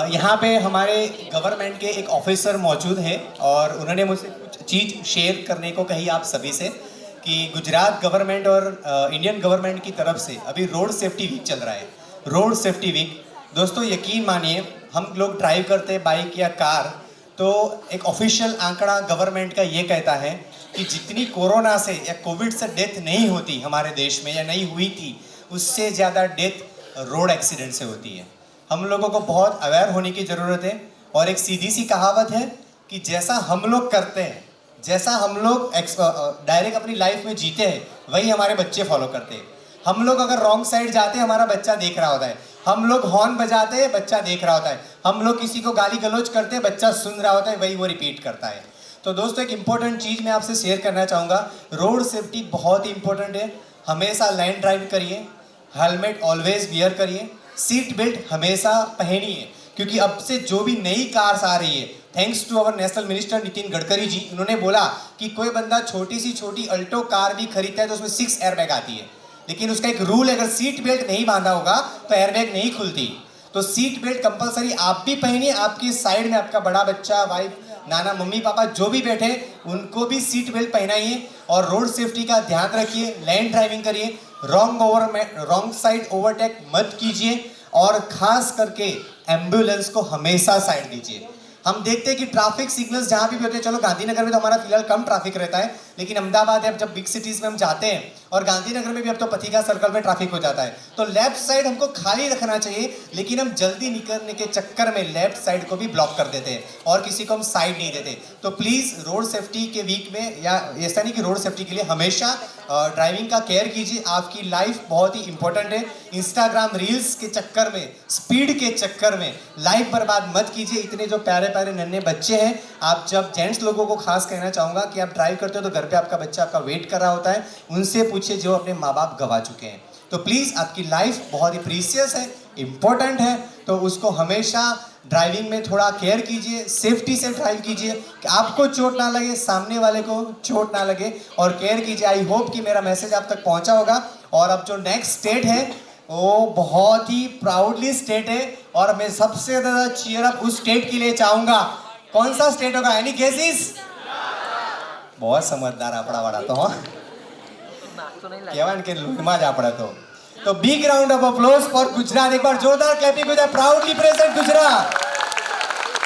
यहाँ पे हमारे गवर्नमेंट के एक ऑफिसर मौजूद हैं और उन्होंने मुझसे कुछ चीज़ शेयर करने को कही आप सभी से कि गुजरात गवर्नमेंट और इंडियन गवर्नमेंट की तरफ से अभी रोड सेफ्टी वीक चल रहा है। रोड सेफ्टी वीक दोस्तों यकीन मानिए हम लोग ड्राइव करते हैं बाइक या कार तो एक ऑफिशियल आंकड़ा गवर्नमेंट का ये कहता है कि जितनी कोरोना से या कोविड से डेथ नहीं होती हमारे देश में या नहीं हुई थी उससे ज़्यादा डेथ रोड एक्सीडेंट से होती है। हम लोगों को बहुत अवेयर होने की ज़रूरत है और एक सीधी सी कहावत है कि जैसा हम लोग करते हैं, जैसा हम लोग डायरेक्ट अपनी लाइफ में जीते हैं वही हमारे बच्चे फॉलो करते हैं। हम लोग अगर रॉन्ग साइड जाते हैं हमारा बच्चा देख रहा होता है। हम लोग हॉर्न बजाते हैं बच्चा देख रहा होता है। हम लोग किसी को गाली गलौज करते हैं बच्चा सुन रहा होता है, वही वो रिपीट करता है। तो दोस्तों एक इम्पोर्टेंट चीज़ मैं आपसे शेयर करना चाहूँगा। रोड सेफ्टी बहुत ही इंपॉर्टेंट है। हमेशा लाइन ड्राइव करिए, हेलमेट ऑलवेज वियर करिए, सीट बेल्ट हमेशा पहनिए क्योंकि अब से जो भी नई कार्स आ रही है thanks to our national minister Nitin Gadkari ji, उन्होंने बोला कि कोई बंदा छोटी सी छोटी अल्टो कार भी खरीदता है तो उसमें 6 एयरबैग आती है, लेकिन उसका एक रूल है अगर सीट बेल्ट नहीं बांधा होगा तो एयरबैग नहीं खुलती। तो सीट बेल्ट कंपलसरी आप भी पहनिए, आपकी साइड में आपका बड़ा बच्चा, वाइफ, नाना, मम्मी, पापा जो भी बैठे उनको भी सीट बेल्ट पहनाइए और रोड सेफ्टी का ध्यान रखिए। लैंड ड्राइविंग करिए, रॉन्ग साइड ओवरटेक मत कीजिए और खास करके एम्बुलेंस को हमेशा साइड दीजिए। हम देखते हैं कि ट्रैफिक सिग्नल्स जहाँ भी होते हैं, चलो गांधीनगर में तो हमारा फिलहाल कम ट्रैफिक रहता है, लेकिन अहमदाबाद है, जब बिग सिटीज़ में हम जाते हैं और गांधीनगर में भी अब तो पथिका सर्कल में ट्रैफिक हो जाता है तो लेफ्ट साइड हमको खाली रखना चाहिए, लेकिन हम जल्दी निकलने के चक्कर में लेफ्ट साइड को भी ब्लॉक कर देते हैं और किसी को हम साइड नहीं देते। तो प्लीज़ रोड सेफ्टी के वीक में या ऐसा नहीं कि रोड सेफ्टी के लिए हमेशा ड्राइविंग का केयर कीजिए। आपकी लाइफ बहुत ही इंपॉर्टेंट है। इंस्टाग्राम रील्स के चक्कर में, स्पीड के चक्कर में लाइफ बर्बाद मत कीजिए। इतने जो प्यारे प्यारे नन्हे बच्चे हैं, आप जब जेंट्स लोगों को खास कहना चाहूँगा कि आप ड्राइव करते हो तो घर पे आपका बच्चा आपका वेट कर रहा होता है, उनसे पूछिए जो अपने माँ बाप गवा चुके हैं। तो प्लीज़ आपकी लाइफ बहुत ही प्रीशियस है, इम्पोर्टेंट है, तो उसको हमेशा ड्राइविंग में थोड़ा केयर कीजिए, सेफ्टी से ड्राइव कीजिए कि आपको चोट ना लगे, सामने वाले को चोट ना लगे और केयर कीजिए। आई होप कि मेरा मैसेज आप तक पहुंचा होगा। और अब जो नेक्स्ट स्टेट है वो बहुत ही प्राउडली स्टेट है और मैं सबसे ज़्यादा चीयर अप उस स्टेट के लिए चाहूँगा। कौन सा स्टेट होगा? Any guesses? बहुत समझदार आपड़ा वाला तो केवन के लुकमा जा पड़ा तो big round of applause for Gujarat. एक बार जोरदार क्लैपिंग हो जाए। Proudly present Gujarat.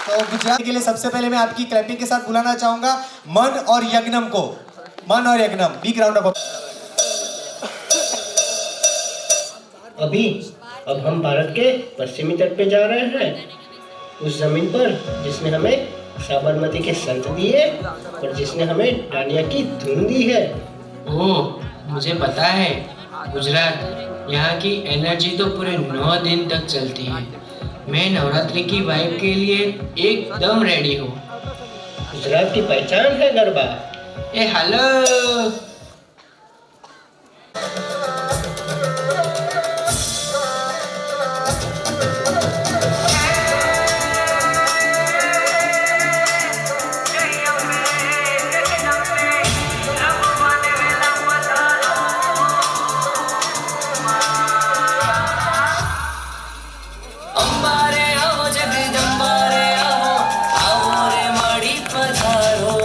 तो गुजरात के लिए सबसे पहले मैं आपकी क्लैपिंग के साथ बुलाना चाहूंगा मन और यज्ञम को। मन और यज्ञम, बिग राउंड ऑफ अब हम भारत के पश्चिमी तट पे जा रहे हैं, उस जमीन पर जिसने हमें साबरमती के संत दिए और जिसने हमें डांडिया की धुन दी है। ओह, मुझे पता है। गुजरात, यहाँ की एनर्जी तो पूरे 9 दिन तक चलती है। मैं नवरात्रि की वाइब के लिए एकदम रेडी हूँ। गुजरात की पहचान है गरबा। ए हेलो, અંબારે આવો જગદંબારે આવો આવો રે માડી પધારો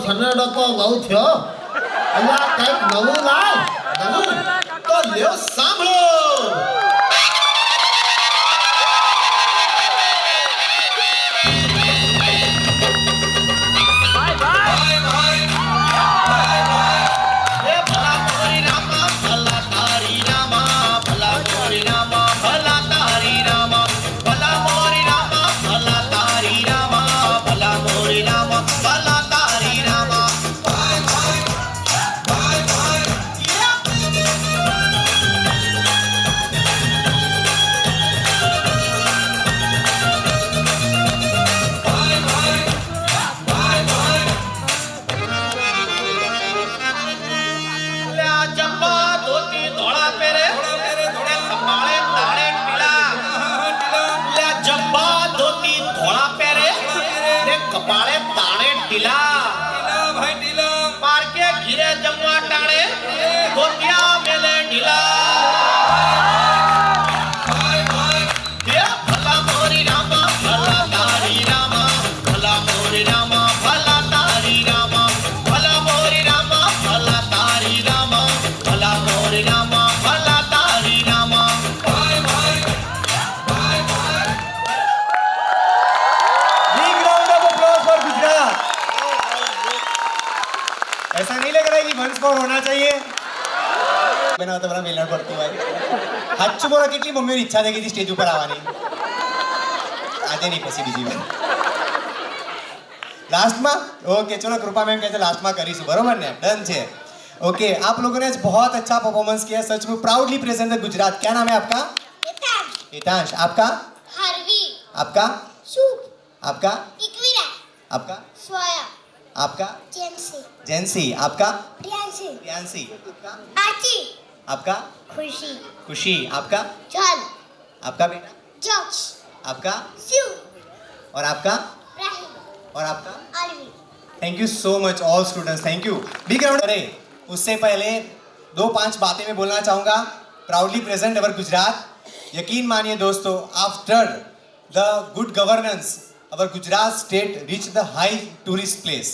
સનેડો તો બહુ થયો અહીંયા કંઈક નવું લાય નવું તો લ્યો સાંભળો કપાળે તાણે ઢીલા ભાઈ ઢીલા પાર્કે ઘીરે જમવા ટાણે ધોતિયા મેલે ઢીલા હે ભલા મોરી રામા ભલા તારી રામા ભલા મોરી રામા ભલા તારી રામા ભલા મોરી રામા ભલા તારી રામા ભલા મોરી રામા ભલા તારી રામા ऐसा नहीं लग रहा है कि वन स्कोर होना चाहिए બના તો બરા મેલણ પડતું હોય હાચું બોલો કેટલી મમ્મીની ઈચ્છા થઈ ગઈ હતી સ્ટેજ ઉપર આવવાની આજે નહીં પછી બીજી વાર લાસ્ટમાં ओके चलो कृपा मैम कहते लास्ट में करीશું बराबर ने डन છે ओके आप लोगों ने आज बहुत अच्छा परफॉर्मेंस किया सच में प्राउडली प्रेजेंट द गुजरात क्या नाम है आपका हितांश आपका हरवी आपका शुभ आपका इकवीरा आपका स्वया आपका जेंसी जैंसी आपका प्रियांशी प्रियांशी आपका आची आपका खुशी खुशी आपका जॉन आपका बेटा जॉर्ज आपका शिव और आपका राहिल और आपका Aarvi thank you so much all students thank you big round अरे उससे पहले 2-5 बातें मैं बोलना चाहूँगा प्राउडली प्रेजेंट अवर गुजरात यकीन मानिए दोस्तों after the good governance our Gujarat state reach the high tourist place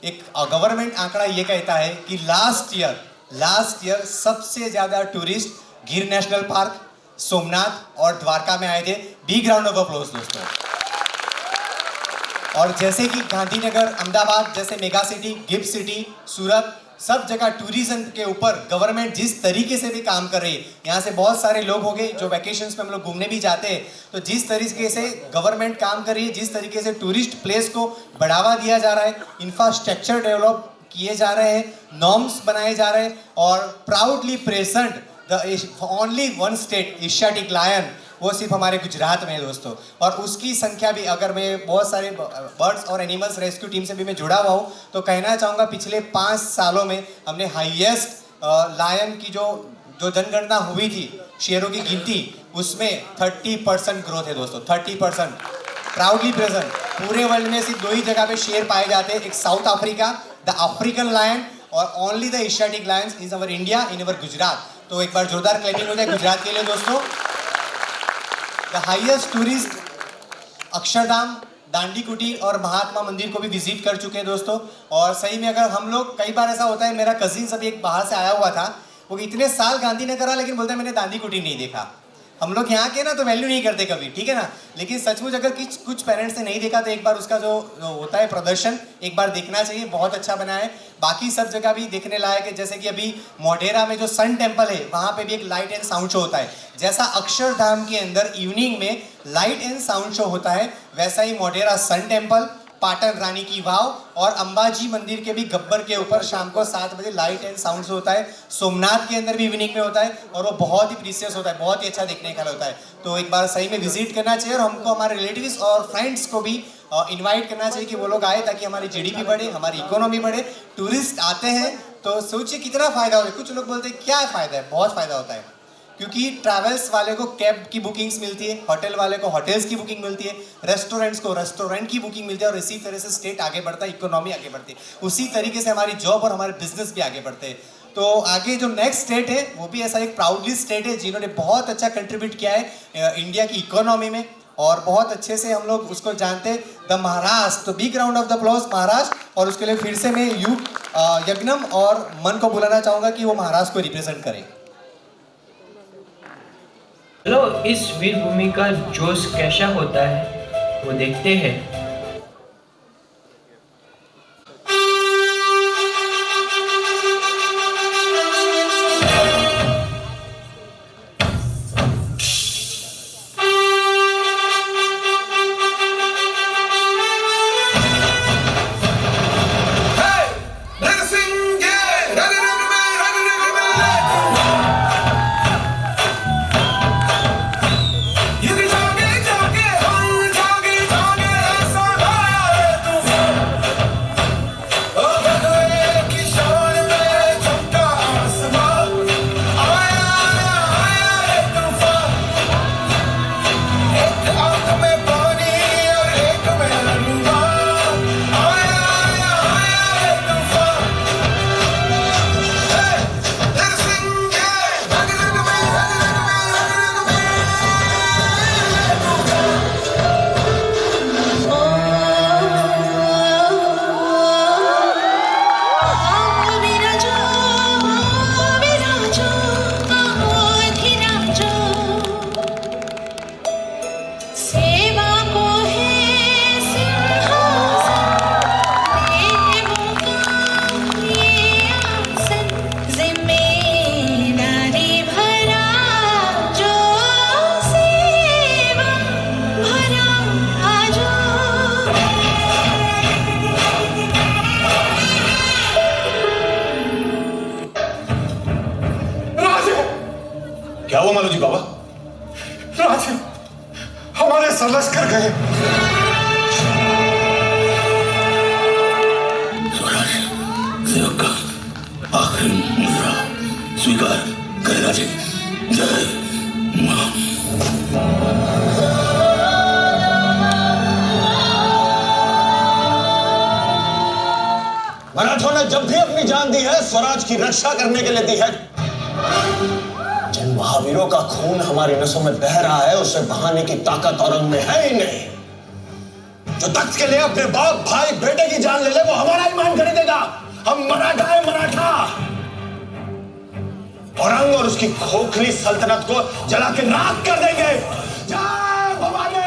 एक गवर्नमेंट आंकड़ा ये कहता है कि लास्ट ईयर सबसे ज़्यादा टूरिस्ट गिर नेशनल पार्क सोमनाथ और द्वारका में आए थे बिग राउंड ऑफ अप्लॉज दोस्तों और जैसे कि गांधीनगर अहमदाबाद जैसे मेगा सिटी गिफ्ट सिटी सूरत सब जगह टूरिज्म के ऊपर गवर्नमेंट जिस तरीके से भी काम कर रही है यहाँ से बहुत सारे लोग हो गए जो वैकेशंस में हम लोग घूमने भी जाते हैं तो जिस तरीके से गवर्नमेंट काम कर रही है जिस तरीके से टूरिस्ट प्लेस को बढ़ावा दिया जा रहा है इंफ्रास्ट्रक्चर डेवलप किए जा रहे हैं नॉर्म्स बनाए जा रहे हैं और proudly present the only one state Asiatic lion वो सिर्फ हमारे गुजरात में है दोस्तों और उसकी संख्या भी अगर मैं बहुत सारे बर्ड्स और एनिमल्स रेस्क्यू टीम से भी मैं जुड़ा हुआ हूँ तो कहना चाहूँगा पिछले 5 सालों में हमने हाईएस्ट लायन की जो जनगणना हुई थी शेरों की गिनती उसमें 30% ग्रोथ है दोस्तों 30% प्राउडली प्रेजेंट पूरे वर्ल्ड में सिर्फ 2 ही जगह पे शेर पाए जाते हैं एक South Africa the African lion और only the Asiatic lions is our India in our Gujarat तो एक बार जोरदार क्लैपिंग हो जाए गुजरात के लिए दोस्तों the highest tourist Akshardham Dandi कुटीर और महात्मा मंदिर को भी विजिट कर चुके हैं दोस्तों और सही में अगर हम लोग कई बार ऐसा होता है मेरा कजिन अभी एक बाहर से आया हुआ था वो इतने साल गांधीनगर रहा लेकिन बोलता है मैंने दांडी कुटीर नहीं देखा हम लोग यहाँ के ना तो वैल्यू नहीं करते कभी ठीक है ना लेकिन सचमुच अगर कुछ पेरेंट्स ने नहीं देखा तो एक बार उसका जो होता है प्रदर्शन एक बार देखना चाहिए बहुत अच्छा बना है बाकी सब जगह भी देखने लायक है जैसे कि अभी मोढेरा में जो सन टेम्पल है वहाँ पे भी एक लाइट एंड साउंड शो होता है जैसा अक्षरधाम के अंदर इवनिंग में लाइट एंड साउंड शो होता है वैसा ही मोढेरा सन टेम्पल पाटन रानी की वाव और अंबाजी मंदिर के भी गब्बर के ऊपर शाम को 7 बजे लाइट एंड साउंड शो होता है सोमनाथ के अंदर भी इवनिंग में होता है और वो बहुत ही प्रीसियस होता है बहुत ही अच्छा देखने का होता है तो एक बार सही में विजिट करना चाहिए और हमको हमारे रिलेटिव्स और फ्रेंड्स को भी इनवाइट करना चाहिए कि वो लोग आए ताकि हमारी जीडीपी बढ़े हमारी इकोनॉमी बढ़े टूरिस्ट आते हैं तो सोचिए कितना फ़ायदा होता है कुछ लोग बोलते हैं क्या फ़ायदा है बहुत फ़ायदा होता है क्योंकि ट्रैवल्स वाले को कैब की बुकिंग्स मिलती है होटल वाले को होटल्स की बुकिंग मिलती है रेस्टोरेंट्स को रेस्टोरेंट की बुकिंग मिलती है और इसी तरह से स्टेट आगे बढ़ता है इकोनॉमी आगे बढ़ती है उसी तरीके से हमारी जॉब और हमारे बिजनेस भी आगे बढ़ते हैं तो आगे जो नेक्स्ट स्टेट है वो भी ऐसा एक प्राउडली स्टेट है जिन्होंने बहुत अच्छा कंट्रीब्यूट किया है इंडिया की इकोनॉमी में और बहुत अच्छे से हम लोग उसको जानते हैं, द महाराष्ट्र। तो big round of the applause Maharashtra. और उसके लिए फिर से मैं यज्ञम और मन को बुलाना चाहूँगा कि वो महाराष्ट्र को रिप्रेजेंट करें। चलो इस वीर भूमि का जोश कैसा होता है वो देखते हैं। क्या हुआ मालू जी बाबा? राज हमारे सरलस कर गए। स्वराज सेवक का आखिरी मुद्रा स्वीकार करे राजे। जय मां। मराठों ने जब भी अपनी जान दी है स्वराज की रक्षा करने के लिए दी है। जिन महावीरों का खून हमारी नसों में बह रहा है उसे बहाने की ताकत औरंग में है ही नहीं। जो तख्त के लिए अपने बाप भाई बेटे की जान ले ले वो हमारा ईमान खरीदेगा। हम मराठा है मराठा। औरंग और उसकी खोखली सल्तनत को जला के राख कर देंगे। जय भवानी।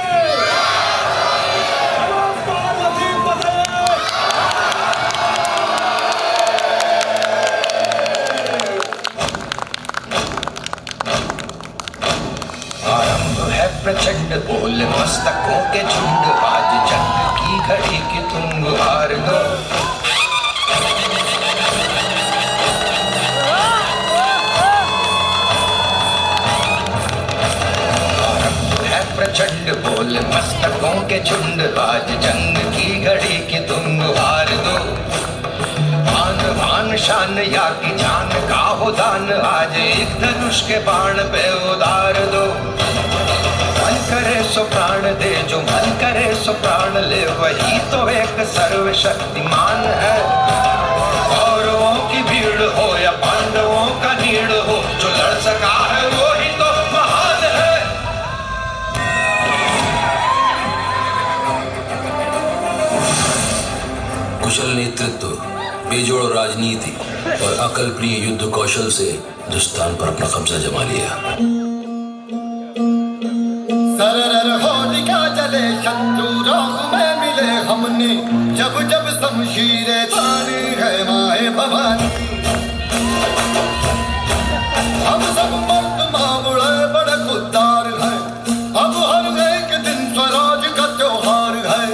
प्रचंड बोल मस्तकों के झुंड आज जंग की घड़ी की तुम गुहार दो। है प्रचंड बोल मस्तकों के झुंड आज जंग की घड़ी की तुम गुहार दो। भान भान शान या की जान का हो दान आज एक धनुष के बाण पे उतार दो। मन करे सो प्राण दे जो मन करे सो प्राण ले वही तो एक सर्वशक्तिमान है। कौरवों की भीड़ हो या पांडवों का नीड़ हो जो लड़ सका है वो ही तो महान है। कुशल नेतृत्व, बेजोड़ राजनीति और अकल्पनीय युद्ध कौशल से हिंदुस्तान पर अपना कब्जा जमा लिया। सरर होलिका जले शत्रु राह में मिले हमने जब जब शमशीरें तानी है माए भवानी। हम सब मर्द मामुड़े बड़े खुददार हैं। अब हर एक दिन स्वराज का त्योहार है।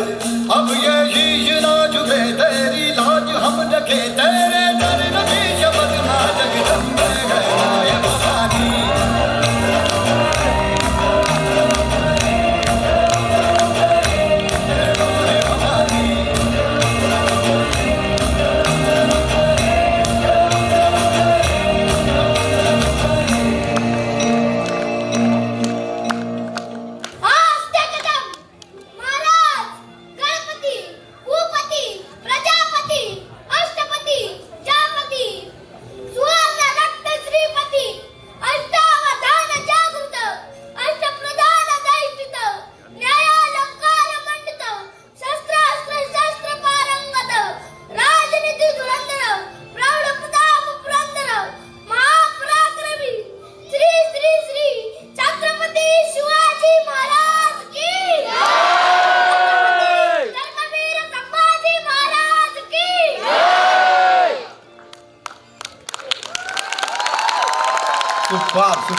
अब ये शीश ना झुके तेरी लाज हम रखे तेरे दर नदी शब्द ना जगदम्बे है माए Bhavani.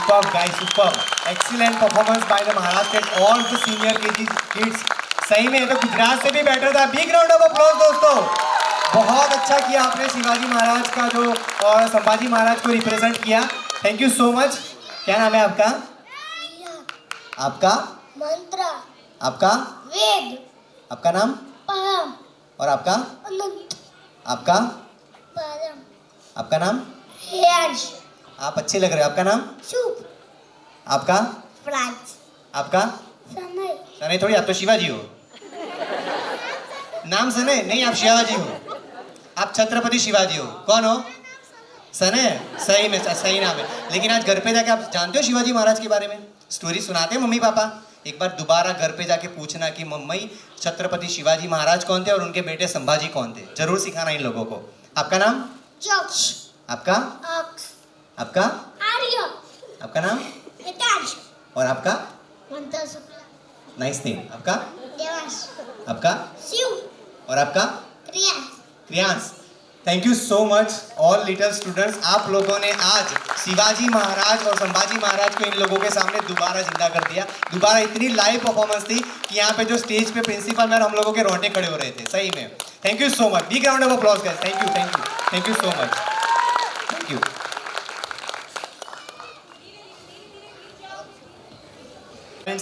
Superb guys, superb. Excellent performance by the Maharashtra and all the senior KG kids. सही में ये तो गुजरात से भी बेटर था. Big round of applause दोस्तों. बहुत अच्छा किया आपने शिवाजी महाराज का जो और संभाजी महाराज को रिप्रेजेंट किया. Thank you so much. क्या नाम है आपका? आपका मंत्र, आपका वेद, आपका नाम परम, और आपका अनंत, आपका परम, आपका नाम? हेयर्स, आप अच्छे लग रहे हो. आपका नाम? शुभ, आपका? फ्रांस, आपका? समय, सने थोड़ी, आप तो शिवाजी हो. नाम सने नहीं, आप शिवाजी हो. आप छत्रपति शिवाजी हो. कौन हो? सने. सही में सही नाम है. लेकिन आज घर पे जाके आप जानते हो शिवाजी महाराज के बारे में? स्टोरी सुनाते हैं मम्मी पापा. एक बार दोबारा घर पे जाके पूछना कि मम्मी छत्रपति शिवाजी महाराज कौन थे और उनके बेटे संभाजी कौन थे. जरूर सिखाना इन लोगों को. आपका नाम? जक्ष, आपका? अक्ष, आपका? आर्य, आपका नाम? हितांश, और आपका? मंत्र शुक्ला, नाइस नेम. आपका? देवांश, आपका? शिव, और आपका? क्रिया, Kriyansh. Thank you so much all little students. आप लोगों ने आज शिवाजी महाराज और संभाजी महाराज को इन लोगों के सामने दोबारा जिंदा कर दिया. दोबारा इतनी लाइव परफॉर्मेंस थी कि यहाँ पे जो स्टेज पे प्रिंसिपल मैम हम लोगों के रोंगटे खड़े हो रहे थे. सही में thank you so much. Big round of applause guys. Thank you thank you thank you so much. Thank you.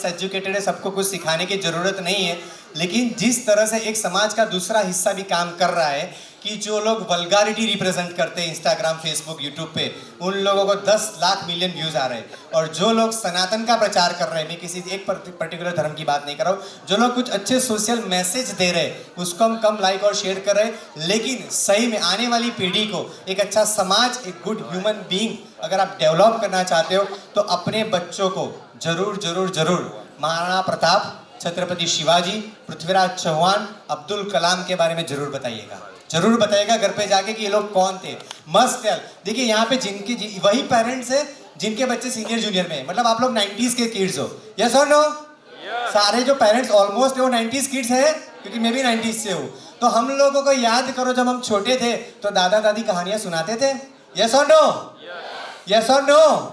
Educated है, सबको कुछ सिखाने की जरूरत नहीं है. लेकिन जिस तरह से एक समाज का दूसरा हिस्सा भी काम कर रहा है कि जो लोग वल्गारिटी रिप्रेजेंट करते हैं इंस्टाग्राम, फेसबुक, यूट्यूब पे, उन लोगों को 10 लाख मिलियन व्यूज आ रहे हैं. और जो लोग सनातन का प्रचार कर रहे हैं, मैं किसी एक पर्टिकुलर धर्म की बात नहीं कर रहा हूँ, जो लोग कुछ अच्छे सोशल मैसेज दे रहे हैं उसको हम कम लाइक और शेयर कर रहे हैं. लेकिन सही में आने वाली पीढ़ी को एक अच्छा समाज, एक गुड ह्यूमन बीइंग अगर आप डेवलप करना चाहते हो तो अपने बच्चों को जरूर जरूर जरूर महाराणा प्रताप, छत्रपति शिवाजी, पृथ्वीराज चौहान, अब्दुल कलाम के बारे में जरूर बताइएगा. जरूर बताइएगा घर पे जाके कि ये लोग कौन थे. Must tell. देखिए यहाँ पे जिनकी वही पेरेंट्स है जिनके बच्चे सीनियर जूनियर में, मतलब आप लोग 90s के किड्स हो. यस और नो? सारे जो पेरेंट्स ऑलमोस्ट वो 90s किड्स है, क्योंकि मैं भी 90s से हूँ. तो हम लोगों को याद करो जब हम छोटे थे तो दादा दादी कहानियां सुनाते थे. यस और नो? यस और नो?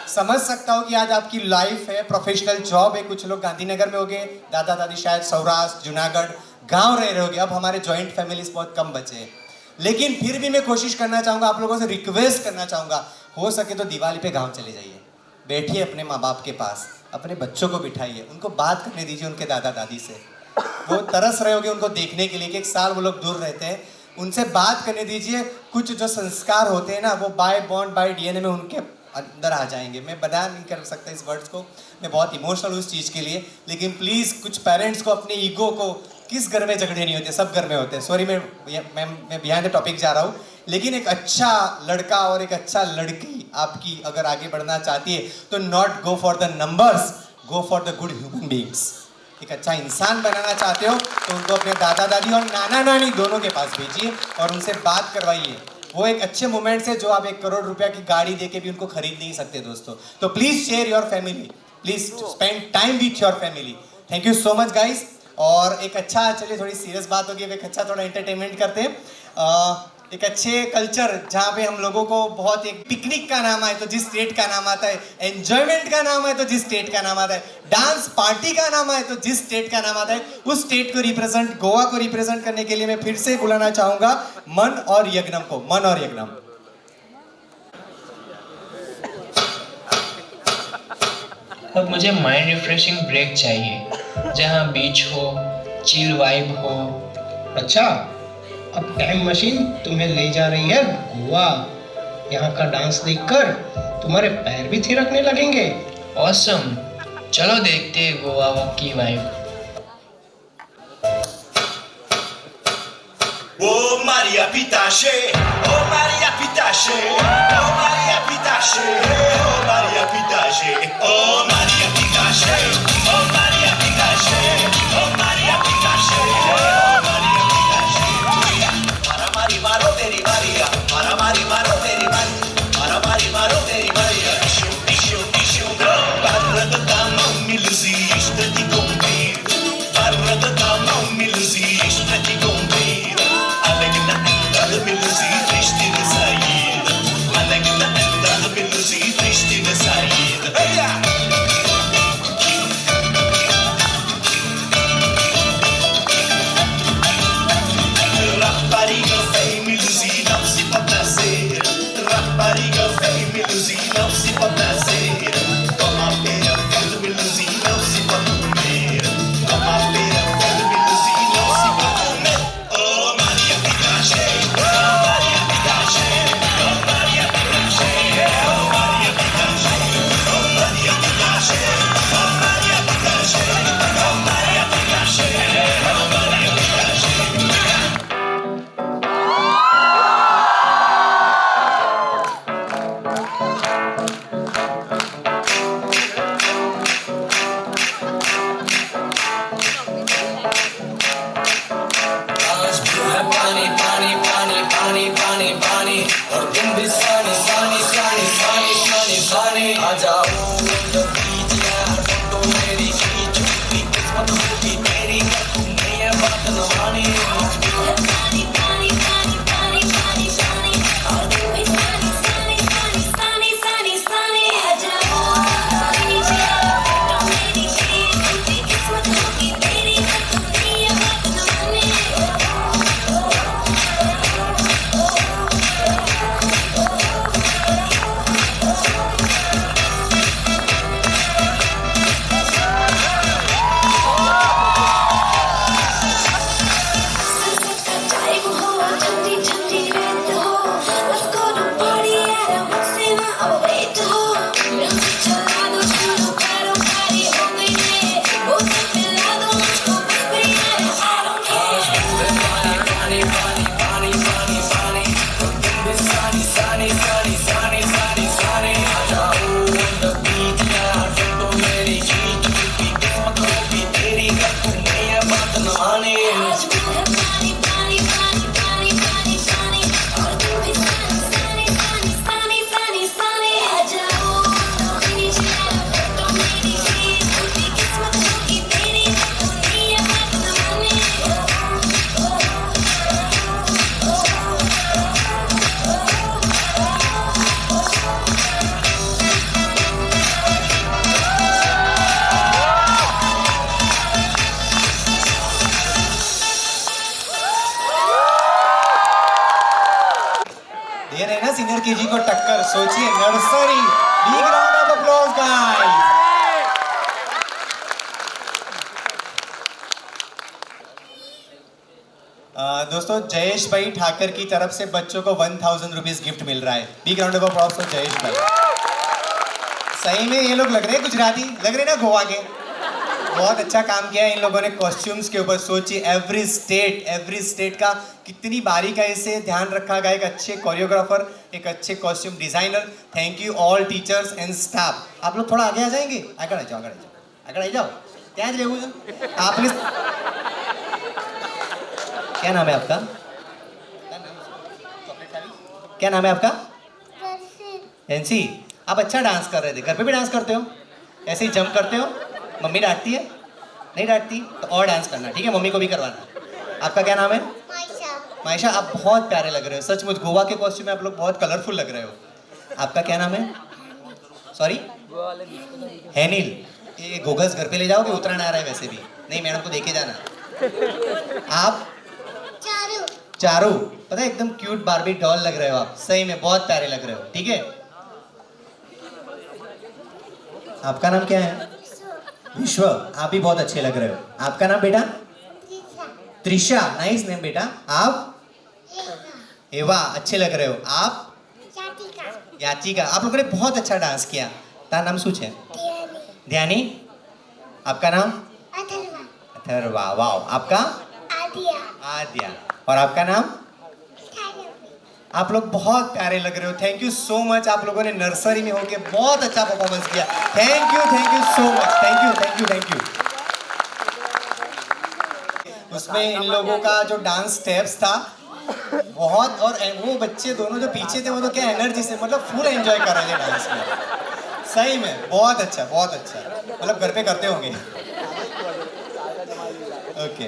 समझ सकता हूँ कि आज आपकी लाइफ है, प्रोफेशनल जॉब है. कुछ लोग गांधीनगर में होंगे, दादा दादी शायद सौराष्ट्र, जूनागढ़, गांव रह रहे होंगे. अब हमारे जॉइंट फैमिलीज बहुत कम बचे हैं. लेकिन फिर भी मैं कोशिश करना चाहूँगा, आप लोगों से रिक्वेस्ट करना चाहूँगा, हो सके तो दिवाली पे गांव चले जाइए. बैठिए अपने माँ बाप के पास, अपने बच्चों को बिठाइए, उनको बात करने दीजिए उनके दादा दादी से. वो तरस रहे होंगे उनको देखने के लिए कि एक साल वो लोग दूर रहते हैं. उनसे बात करने दीजिए. कुछ जो संस्कार होते हैं ना, वो बाय बॉन्ड बाय डीएनए में उनके अंदर आ जाएंगे. मैं बयान नहीं कर सकता इस वर्ड्स को, मैं बहुत इमोशनल हूँ उस चीज़ के लिए. लेकिन प्लीज़ कुछ पेरेंट्स को अपने ईगो को, किस घर में झगड़े नहीं होते, सब घर में होते हैं. सॉरी मैं बिहाइंड द टॉपिक जा रहा हूँ. लेकिन एक अच्छा लड़का और एक अच्छा लड़की आपकी अगर आगे बढ़ना चाहती है तो not go for the numbers, go for the good human beings. एक अच्छा इंसान बनाना चाहते हो तो उनको अपने दादा दादी और नाना नानी दोनों के पास भेजिए और उनसे बात करवाइए. वो एक अच्छे मोमेंट्स है जो आप 1 करोड़ रुपया की गाड़ी देके भी उनको खरीद नहीं सकते दोस्तों. तो please share your family, please spend time with your family. Thank you so much guys. और एक अच्छा, चलिए थोड़ी सीरियस बात होगी, एक अच्छा थोड़ा एंटरटेनमेंट करते हैं. एक अच्छे कल्चर जहाँ पे हम लोगों को बहुत, एक पिकनिक का नाम आए तो जिस स्टेट का नाम आता है, एंजॉयमेंट का नाम आए तो जिस स्टेट का नाम आता है, डांस पार्टी का नाम आए तो जिस स्टेट का नाम आता है, उस स्टेट को रिप्रेजेंट, गोवा को रिप्रेजेंट करने के लिए मैं फिर से बुलाना चाहूंगा मन और यज्ञम को. मन और यज्ञम. अब मुझे माइंड रिफ्रेशिंग ब्रेक चाहिए, जहाँ बीच हो, चिल वाइब हो. अच्छा, अब टाइम मशीन तुम्हें ले जा रही है गोवा. यहाँ का डांस देखकर तुम्हारे पैर भी थिरकने लगेंगे. ऑसम. चलो देखते हैं गोवा की vibe. Oh Maria Pitache, oh Maria Pitache, oh Maria Pitache, oh Maria Pitache, oh Maria Pitache, oh Maria Pitache, oh Maria Pitache, oh Maria Pitache. Mara mari maro teri Maria, mara mari maro teri Maria, mara mari maro teri Maria. Ishu ishu, barrada tamam milzi ishtati gombir, barrada tamam milzi ishtati gombir. Milzi, Pristina sair. Alegna, Milzi, Pristina sair. Nursery. Big round of applause guys. दोस्तों जयेश भाई ठाकर की तरफ से बच्चों को 1000 रुपीज गिफ्ट मिल रहा है। Big round of applause for Jayesh भाई। सही में ये लोग लग रहे हैं गुजराती, लग रहे हैं ना गोवा के। बहुत अच्छा काम किया है इन लोगों ने कॉस्ट्यूम्स के ऊपर। सोचिए एवरी स्टेट का कितनी बारीकाई से ध्यान रखा गया। एक अच्छे कोरियोग्राफर, एक अच्छे costume designer. Thank you all teachers and staff. आप लोग थोड़ा आगे आ जाएंगे? आगे आ जाओ, आगे आ जाओ। क्या आपने क्या नाम है आपका? क्या नाम है आपका? एनसी। आप अच्छा डांस कर रहे थे, घर पे भी डांस करते हो? ऐसे ही जंप करते हो? मम्मी डांटती है? नहीं डांटती तो और डांस करना, ठीक है? मम्मी को भी करवाना। आपका क्या नाम है? मायशा। आप बहुत प्यारे लग रहे हो, सचमुच गोवा के कॉस्ट्यूम में आप लोग बहुत कलरफुल लग रहे हो। आपका क्या नाम है? सॉरी, हैनिल। ये गोगल्स घर पे ले जाओगे? उतरना आ रहा है वैसे भी। नहीं, मैडम को देके जाना। आप? चारू। पता है एकदम क्यूट बार्बी डॉल लग रहे हो आप, सही में बहुत प्यारे लग रहे हो, ठीक है? आपका नाम क्या है? विश्व। आप भी बहुत अच्छे लग रहे हो। आपका नाम बेटा? त्रिशा। नाइस नेम बेटा। आप? एवा। अच्छे लग रहे हो। आप? याचिका। आप लोगों ने बहुत अच्छा डांस किया। तारा नाम શું છે? ध्यानी। आपका नाम? अथर्वा। वाओ। आपका? आद्या। और आपका नाम? आप लोग बहुत प्यारे लग रहे हो। Thank you so much. आप लोगों ने नर्सरी में होके बहुत अच्छा परफॉर्मेंस किया। Thank you so much. Thank you. उसमें इन लोगों का जो डांस स्टेप्स था बहुत, और वो बच्चे दोनों जो पीछे थे वो तो क्या एनर्जी से, मतलब फुल एंजॉय कर रहे थे डांस में। सही में बहुत अच्छा, मतलब घर पे करते होंगे। ओके।